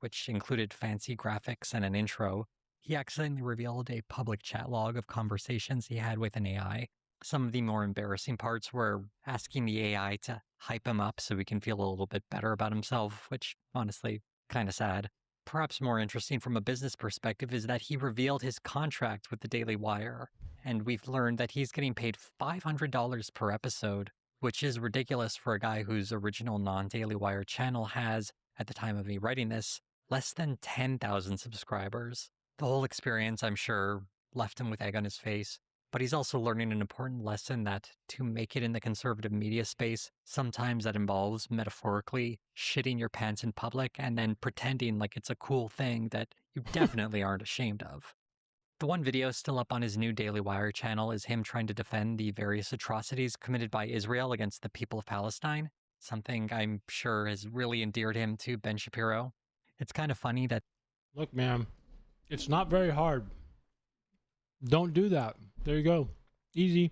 which included fancy graphics and an intro. He accidentally revealed a public chat log of conversations he had with an AI. Some of the more embarrassing parts were asking the AI to hype him up so he can feel a little bit better about himself, which honestly, kind of sad. Perhaps more interesting from a business perspective is that he revealed his contract with the Daily Wire, and we've learned that he's getting paid $500 per episode, which is ridiculous for a guy whose original non-Daily Wire channel has, at the time of me writing this, less than 10,000 subscribers. The whole experience, I'm sure, left him with egg on his face, but he's also learning an important lesson that to make it in the conservative media space, sometimes that involves, metaphorically, shitting your pants in public and then pretending like it's a cool thing that you definitely aren't ashamed of. The one video still up on his new Daily Wire channel is him trying to defend the various atrocities committed by Israel against the people of Palestine, something I'm sure has really endeared him to Ben Shapiro. It's kind of funny that... Look, man, it's not very hard. Don't do that. There you go. Easy.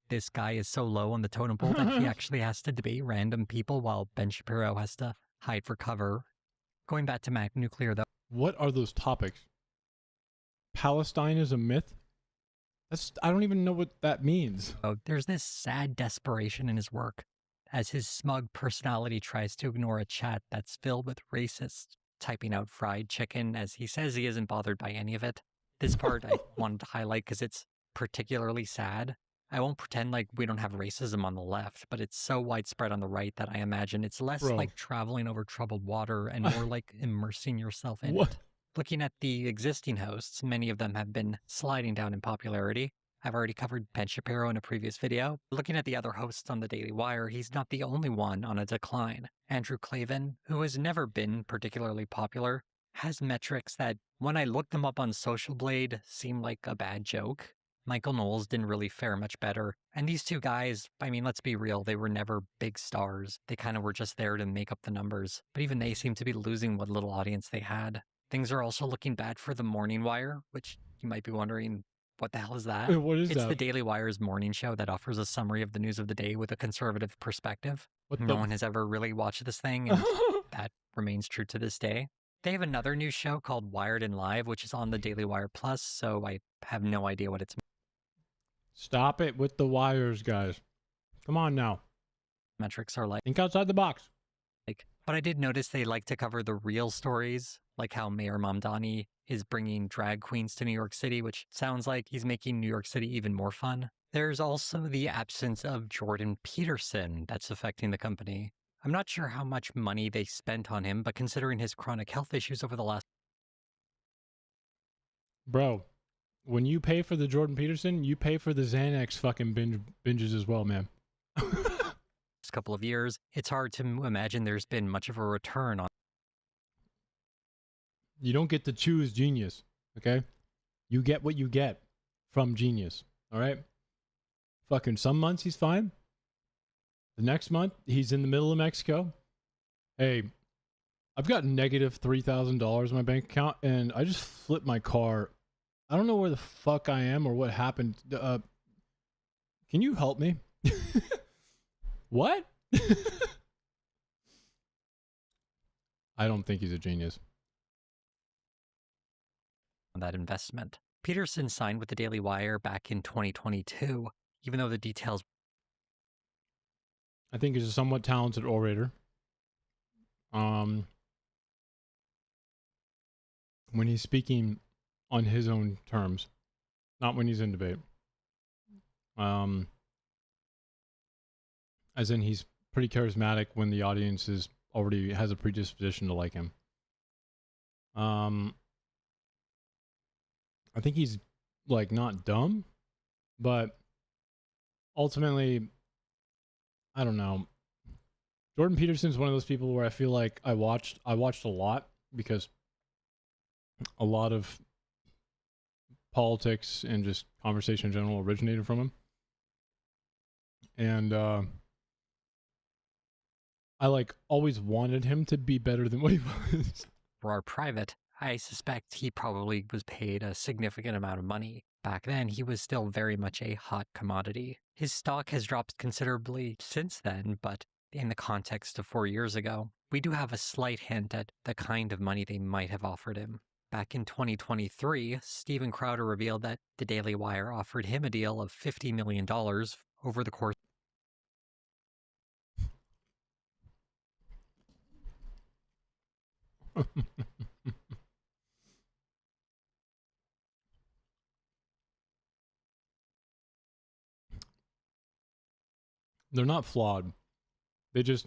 This guy is so low on the totem pole that he actually has to debate random people while Ben Shapiro has to hide for cover. Going back to Matt Nuclear, though. What are those topics? Palestine is a myth? I don't even know what that means. Oh, there's this sad desperation in his work as his smug personality tries to ignore a chat that's filled with racists typing out fried chicken as he says he isn't bothered by any of it. This part I wanted to highlight because it's particularly sad. I won't pretend like we don't have racism on the left, but it's so widespread on the right that I imagine it's less like traveling over troubled water and more like immersing yourself in it. Looking at the existing hosts, many of them have been sliding down in popularity. I've already covered Ben Shapiro in a previous video. Looking at the other hosts on the Daily Wire, he's not the only one on a decline. Andrew Klavan, who has never been particularly popular, has metrics that, when I looked them up on Social Blade, seem like a bad joke. Michael Knowles didn't really fare much better. And these two guys, I mean, let's be real, they were never big stars. They kind of were just there to make up the numbers. But even they seem to be losing what little audience they had. Things are also looking bad for the Morning Wire, which you might be wondering, what the hell is that? What is that? It's the Daily Wire's morning show that offers a summary of the news of the day with a conservative perspective. No one has ever really watched this thing, and that remains true to this day. They have another new show called Wired and Live, which is on the Daily Wire Plus, so I have no idea what it's. Stop it with the wires, guys. Come on now. Metrics are like. Think outside the box. But I did notice they like to cover the real stories, like how Mayor Mamdani is bringing drag queens to New York City, which sounds like he's making New York City even more fun. There's also the absence of Jordan Peterson that's affecting the company. I'm not sure how much money they spent on him, but considering his chronic health issues over the last... Bro, when you pay for the Jordan Peterson, you pay for the Xanax fucking binges as well, man. couple of years, it's hard to imagine there's been much of a return on. You don't get to choose genius, okay? You get what you get from genius, all right? Fucking some months he's fine. The next month, he's in the middle of Mexico. Hey, I've got negative $3,000 in my bank account, and I just flipped my car. I don't know where the fuck I am or what happened. Can you help me? What? I don't think he's a genius. That investment. Peterson signed with the Daily Wire back in 2022, even though the details... I think he's a somewhat talented orator. When he's speaking on his own terms, not when he's in debate. As in, he's pretty charismatic when the audience is already has a predisposition to like him. I think he's like not dumb, but ultimately, I don't know. Jordan Peterson's one of those people where I feel like I watched a lot because a lot of politics and just conversation in general originated from him. And I like always wanted him to be better than what he was. For our private, I suspect he probably was paid a significant amount of money. Back then, he was still very much a hot commodity. His stock has dropped considerably since then, but in the context of 4 years ago, we do have a slight hint at the kind of money they might have offered him. Back in 2023, Steven Crowder revealed that the Daily Wire offered him a deal of $50 million over the course. They're not flawed. They just,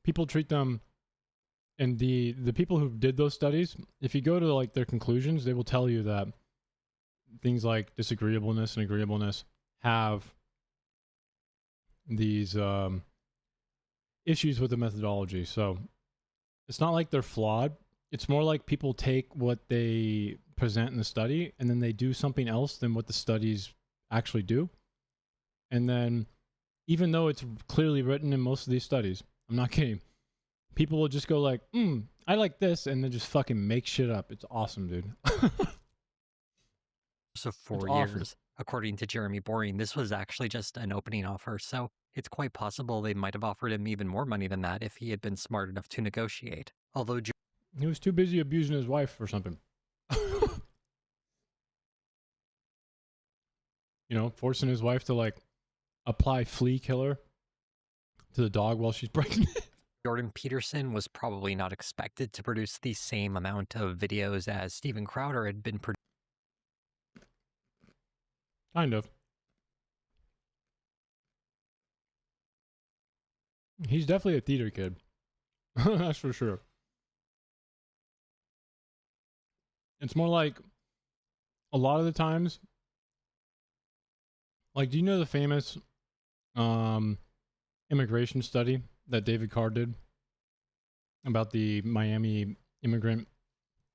people treat them, and the people who did those studies, if you go to like their conclusions, they will tell you that things like disagreeableness and agreeableness have these issues with the methodology. So it's not like they're flawed. It's more like people take what they present in the study and then they do something else than what the studies actually do. And then, even though it's clearly written in most of these studies, I'm not kidding, people will just go like, I like this, and then just fucking make shit up. It's awesome, dude. So 4 years. According to Jeremy Boring, this was actually just an opening offer, so it's quite possible they might have offered him even more money than that if he had been smart enough to negotiate. Although he was too busy abusing his wife or something. You know, forcing his wife to like apply flea killer to the dog while she's pregnant. Jordan Peterson was probably not expected to produce the same amount of videos as Steven Crowder had been producing. Kind of. He's definitely a theater kid. That's for sure. It's more like a lot of the times, like, do you know the famous immigration study that David Carr did about the Miami immigrant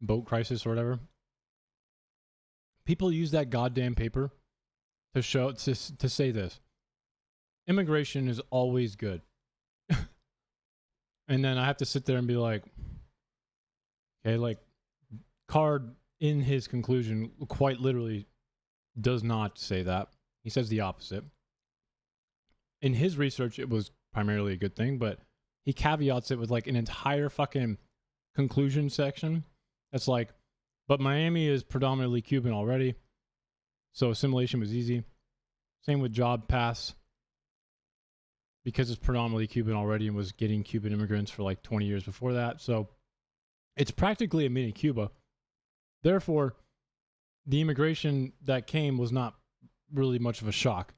boat crisis or whatever? People use that goddamn paper to show to say this. Immigration is always good. And then I have to sit there and be like, okay, like, Card in his conclusion quite literally does not say that. He says the opposite. In his research, it was primarily a good thing, but he caveats it with like an entire fucking conclusion section that's like, but Miami is predominantly Cuban already, so assimilation was easy. Same with Job Pass, because it's predominantly Cuban already and was getting Cuban immigrants for like 20 years before that. So it's practically a mini Cuba. Therefore, the immigration that came was not really much of a shock.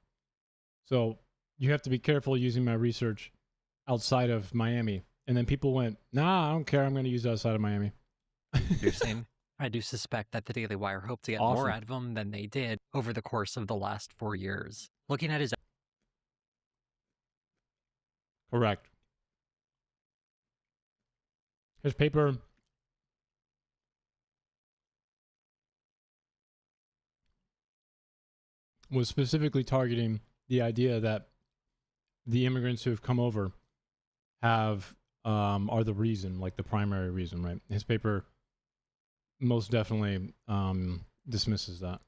So you have to be careful using my research outside of Miami. And then people went, nah, I don't care. I'm going to use it outside of Miami. I do suspect that the Daily Wire hoped to get Awesome. more out of him than they did over the course of the last 4 years. Looking at his Correct. His paper was specifically targeting the idea that the immigrants who have come over have are the reason, like the primary reason, right? His paper most definitely dismisses that.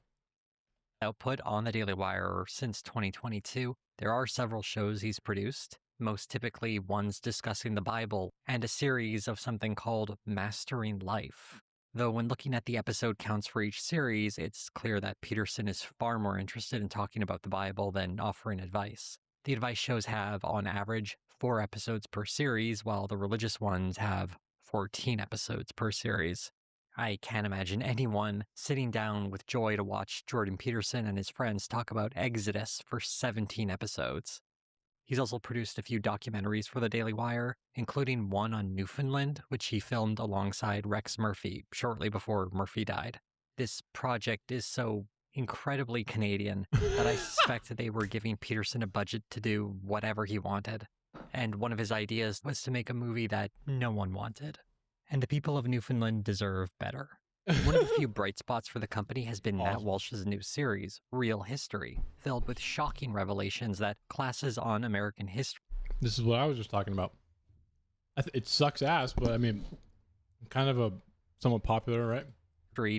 output on the Daily Wire since 2022, there are several shows he's produced, most typically ones discussing the Bible, and a series of something called Mastering Life. Though when looking at the episode counts for each series, it's clear that Peterson is far more interested in talking about the Bible than offering advice. The advice shows have, on average, 4 episodes per series, while the religious ones have 14 episodes per series. I can't imagine anyone sitting down with joy to watch Jordan Peterson and his friends talk about Exodus for 17 episodes. He's also produced a few documentaries for the Daily Wire, including one on Newfoundland, which he filmed alongside Rex Murphy shortly before Murphy died. This project is so incredibly Canadian that I suspect that they were giving Peterson a budget to do whatever he wanted. And one of his ideas was to make a movie that no one wanted. And the people of Newfoundland deserve better. One of the few bright spots for the company has been Matt Walsh's new series, Real History, filled with shocking revelations that classes on American history. This is what I was just talking about. It sucks ass, but I mean, kind of a somewhat popular, right?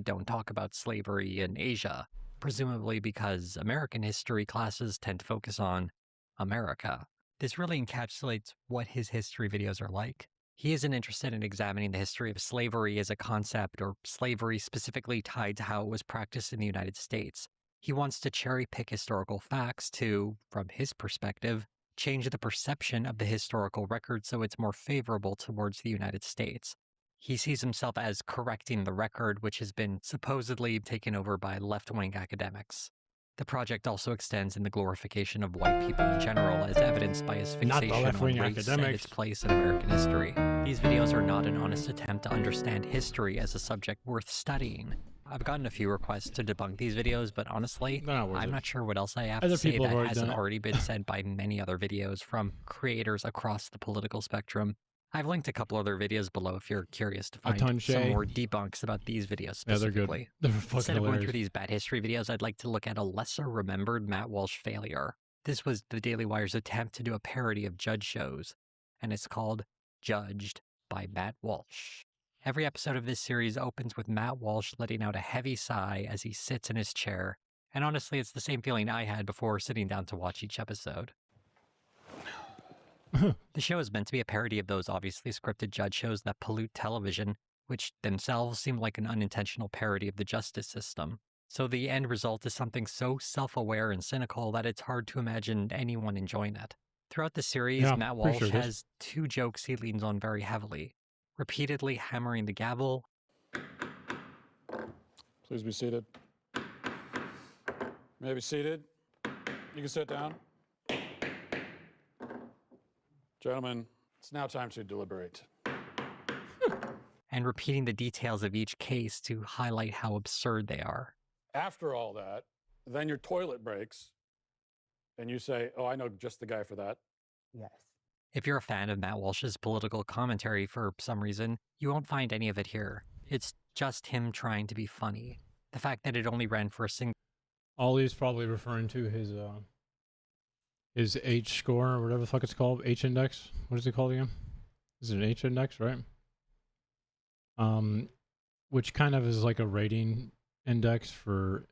Don't talk about slavery in Asia, presumably because American history classes tend to focus on America. This really encapsulates what his history videos are like. He isn't interested in examining the history of slavery as a concept or slavery specifically tied to how it was practiced in the United States. He wants to cherry-pick historical facts to, from his perspective, change the perception of the historical record so it's more favorable towards the United States. He sees himself as correcting the record, which has been supposedly taken over by left-wing academics. The project also extends in the glorification of white people in general, as evidenced by his fixation on race and its place in American history. These videos are not an honest attempt to understand history as a subject worth studying. I've gotten a few requests to debunk these videos, but honestly, I'm not sure what else I have to say that hasn't already been said by many other videos from creators across the political spectrum. I've linked a couple other videos below if you're curious to find some more debunks about these videos specifically. Yeah, they're good. Instead of going through these bad history videos, I'd like to look at a lesser remembered Matt Walsh failure. This was the Daily Wire's attempt to do a parody of judge shows, and it's called Judged by Matt Walsh. Every episode of this series opens with Matt Walsh letting out a heavy sigh as he sits in his chair, and honestly, it's the same feeling I had before sitting down to watch each episode. The show is meant to be a parody of those obviously scripted judge shows that pollute television, which themselves seem like an unintentional parody of the justice system. So the end result is something so self-aware and cynical that it's hard to imagine anyone enjoying it. Throughout the series, Yeah, Matt pretty Walsh sure it is. has two jokes he leans on very heavily, repeatedly hammering the gavel Please be seated. May I be seated? You can sit down. Gentlemen, it's now time to deliberate. and repeating the details of each case to highlight how absurd they are. After all that, then your toilet breaks, and you say, oh, I know just the guy for that. Yes. If you're a fan of Matt Walsh's political commentary for some reason, you won't find any of it here. It's just him trying to be funny. The fact that it only ran for a single Ollie's probably referring to his H score or whatever the fuck it's called. H index. What is it called again? Is it an H index, right? Which kind of is like a rating index for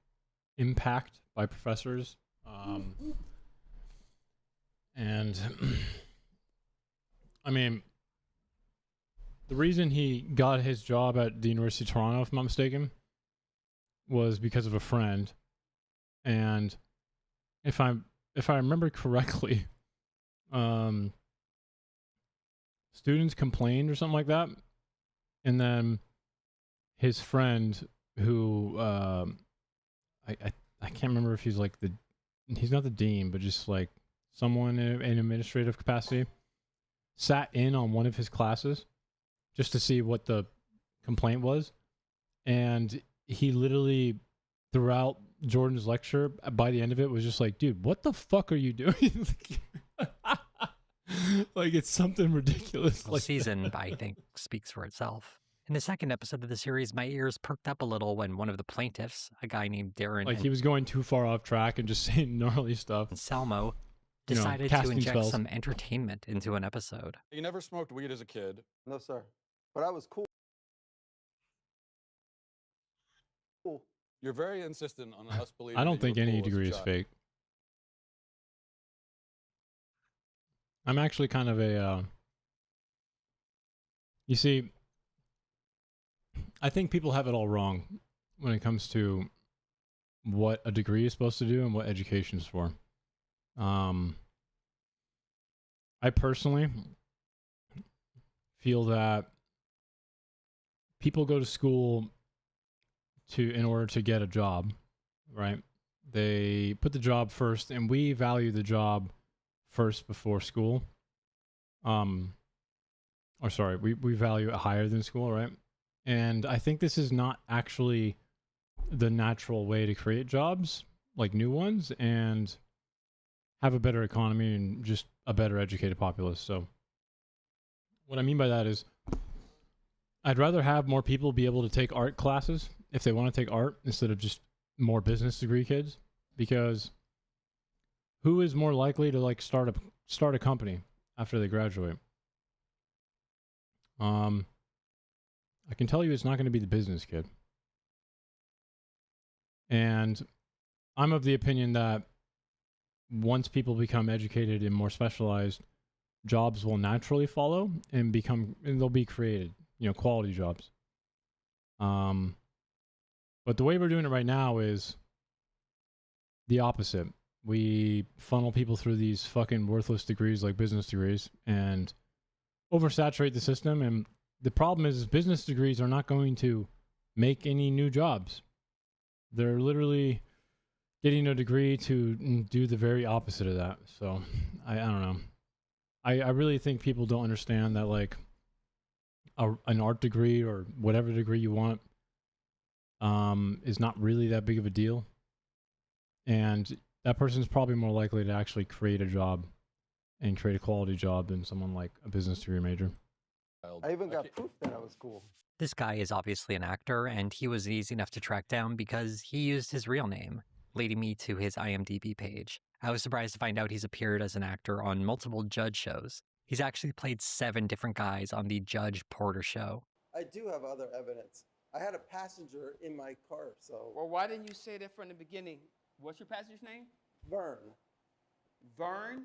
impact by professors. And I mean, the reason he got his job at the University of Toronto, if I'm not mistaken, was because of a friend. And if I remember correctly, students complained or something like that, and then his friend, who I can't remember if he's like he's not the dean, but just like someone in an administrative capacity, sat in on one of his classes just to see what the complaint was, and he literally throughout Jordan's lecture, by the end of it, was just like, dude, what the fuck are you doing? Like, it's something ridiculous. Like season, I think, speaks for itself. In the second episode of the series, my ears perked up a little when one of the plaintiffs, a guy named Darren, like he was going too far off track and just saying gnarly stuff. and Salmo, You know, decided to casting inject spells. some entertainment into an episode. You never smoked weed as a kid. No, sir. But I was cool. You're very insistent on us believing I don't that you think were any cool as a degree is child. fake. I'm actually kind of a, you see, I think people have it all wrong when it comes to what a degree is supposed to do and what education is for. I personally feel that people go to school in order to get a job, right? They put the job first, and we value the job first before school. Or sorry, we value it higher than school, right? And I think this is not actually the natural way to create jobs, like new ones, and have a better economy and just a better educated populace. So what I mean by that is I'd rather have more people be able to take art classes if they want to take art instead of just more business degree kids, because who is more likely to like start a company after they graduate? I can tell you it's not going to be the business kid. And I'm of the opinion that once people become educated and more specialized, jobs will naturally follow and they'll be created, quality jobs. But the way we're doing it right now is the opposite. We funnel people through these fucking worthless degrees like business degrees and oversaturate the system. And the problem is business degrees are not going to make any new jobs. They're literally getting a degree to do the very opposite of that. So I don't know. I really think people don't understand that like an art degree or whatever degree you want is not really that big of a deal. And that person's probably more likely to actually create a job and create a quality job than someone like a business degree major. I even got proof that I was cool. This guy is obviously an actor, and he was easy enough to track down because he used his real name, leading me to his IMDb page. I was surprised to find out he's appeared as an actor on multiple Judge shows. He's actually played 7 different guys on the Judge Porter show. I do have other evidence. I had a passenger in my car, so. Well, why didn't you say that from the beginning? What's your passenger's name? Vern. Vern?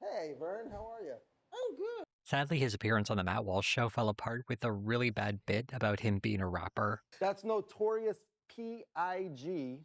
Hey, Vern, how are you? I'm good. Sadly, his appearance on the Matt Walsh show fell apart with a really bad bit about him being a rapper. That's notorious P.I.G.,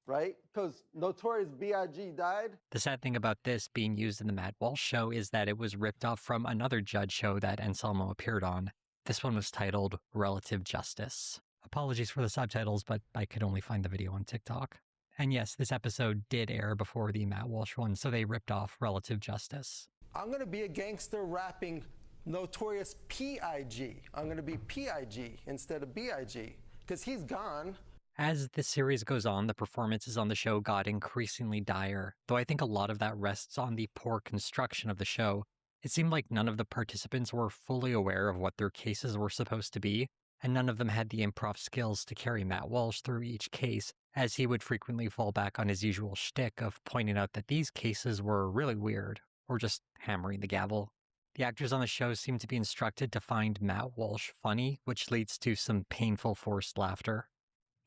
right? Because Notorious B.I.G. died. The sad thing about this being used in the Matt Walsh show is that it was ripped off from another Judge show that Anselmo appeared on. This one was titled Relative Justice. Apologies for the subtitles, but I could only find the video on TikTok. And yes, this episode did air before the Matt Walsh one, so they ripped off Relative Justice. I'm going to be a gangster rapping Notorious P.I.G. I'm going to be P.I.G. instead of B.I.G. because he's gone. As the series goes on, the performances on the show got increasingly dire, though I think a lot of that rests on the poor construction of the show. It seemed like none of the participants were fully aware of what their cases were supposed to be, and none of them had the improv skills to carry Matt Walsh through each case, as he would frequently fall back on his usual shtick of pointing out that these cases were really weird, or just hammering the gavel. The actors on the show seem to be instructed to find Matt Walsh funny, which leads to some painful forced laughter.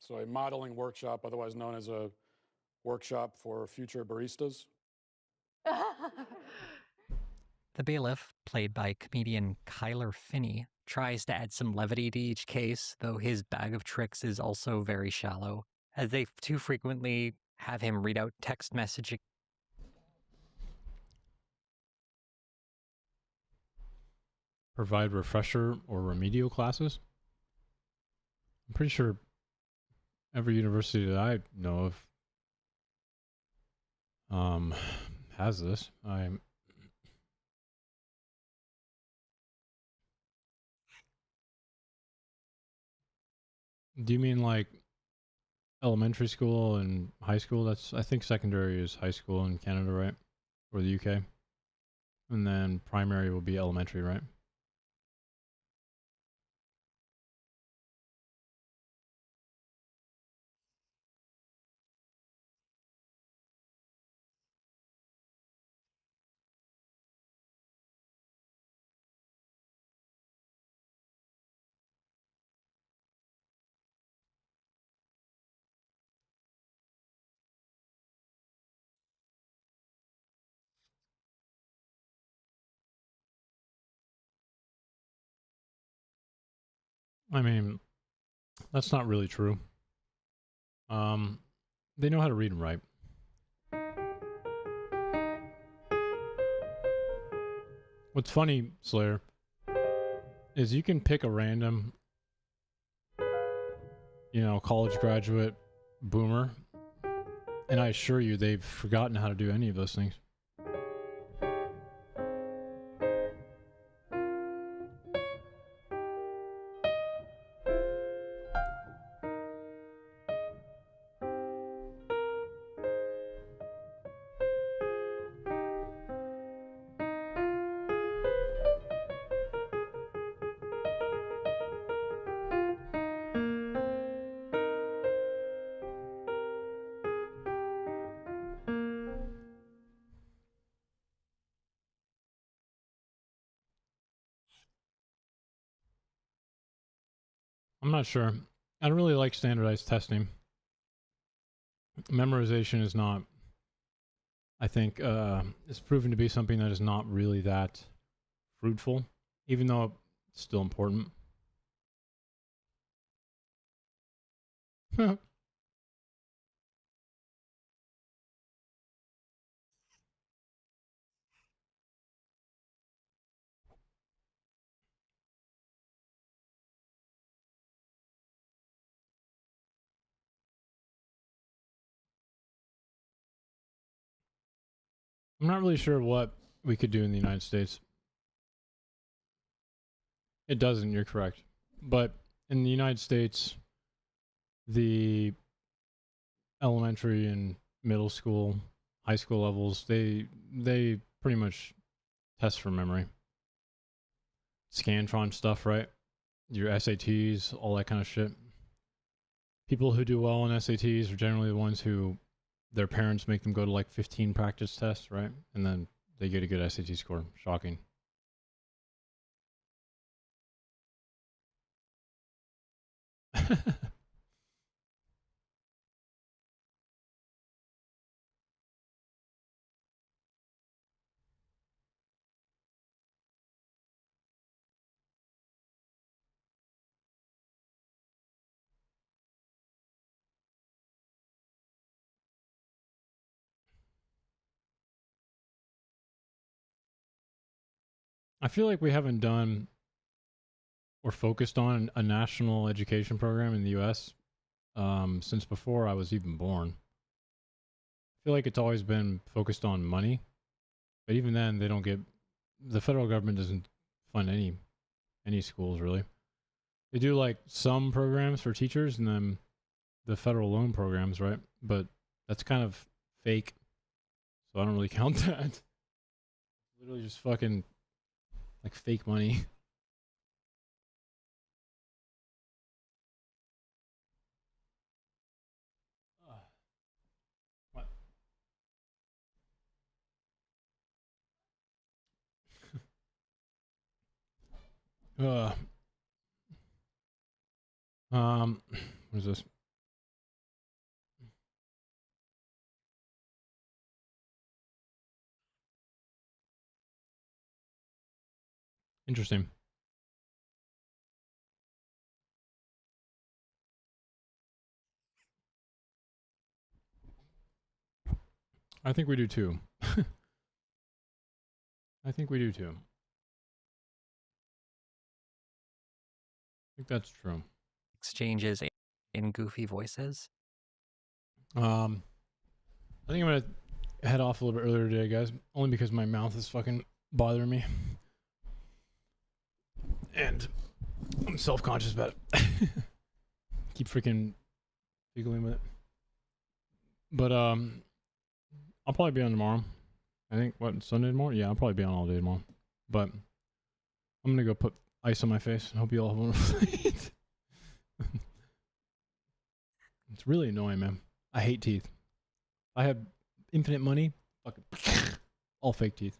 So a modeling workshop, otherwise known as a workshop for future baristas. The bailiff, played by comedian Kyler Finney, tries to add some levity to each case, though his bag of tricks is also very shallow, as they too frequently have him read out text messaging. Provide refresher or remedial classes? I'm pretty sure every university that I know of has this. Do you mean like elementary school and high school? I think secondary is high school in Canada, right? Or the UK. And then primary will be elementary, right? I mean, that's not really true. They know how to read and write. What's funny, Slayer, is you can pick a random, college graduate boomer, and I assure you they've forgotten how to do any of those things. I'm not sure. I don't really like standardized testing. Memorization is not, I think, it's proven to be something that is not really that fruitful, even though it's still important. I'm not really sure what we could do in the United States. It doesn't, you're correct. But in the United States, the elementary and middle school, high school levels, they pretty much test for memory. Scantron stuff, right? Your SATs, all that kind of shit. People who do well on SATs are generally the ones who their parents make them go to like 15 practice tests, right? And then they get a good SAT score. Shocking. I feel like we haven't done or focused on a national education program in the U.S. Since before I was even born. I feel like it's always been focused on money, but even then, they don't get. The federal government doesn't fund any schools really. They do like some programs for teachers and then the federal loan programs, right? But that's kind of fake, so I don't really count that. Literally just fucking like fake money. What? What is this? Interesting. I think we do too. I think we do too. I think that's true. Exchanges in goofy voices. I think I'm gonna head off a little bit earlier today, guys. Only because my mouth is fucking bothering me, and I'm self-conscious about it. Keep freaking giggling with it. But I'll probably be on tomorrow. I think Sunday tomorrow. Yeah, I'll probably be on all day tomorrow. But I'm gonna go put ice on my face. I hope you all have one. It's really annoying, man. I hate teeth. I have infinite money. Fucking all fake teeth.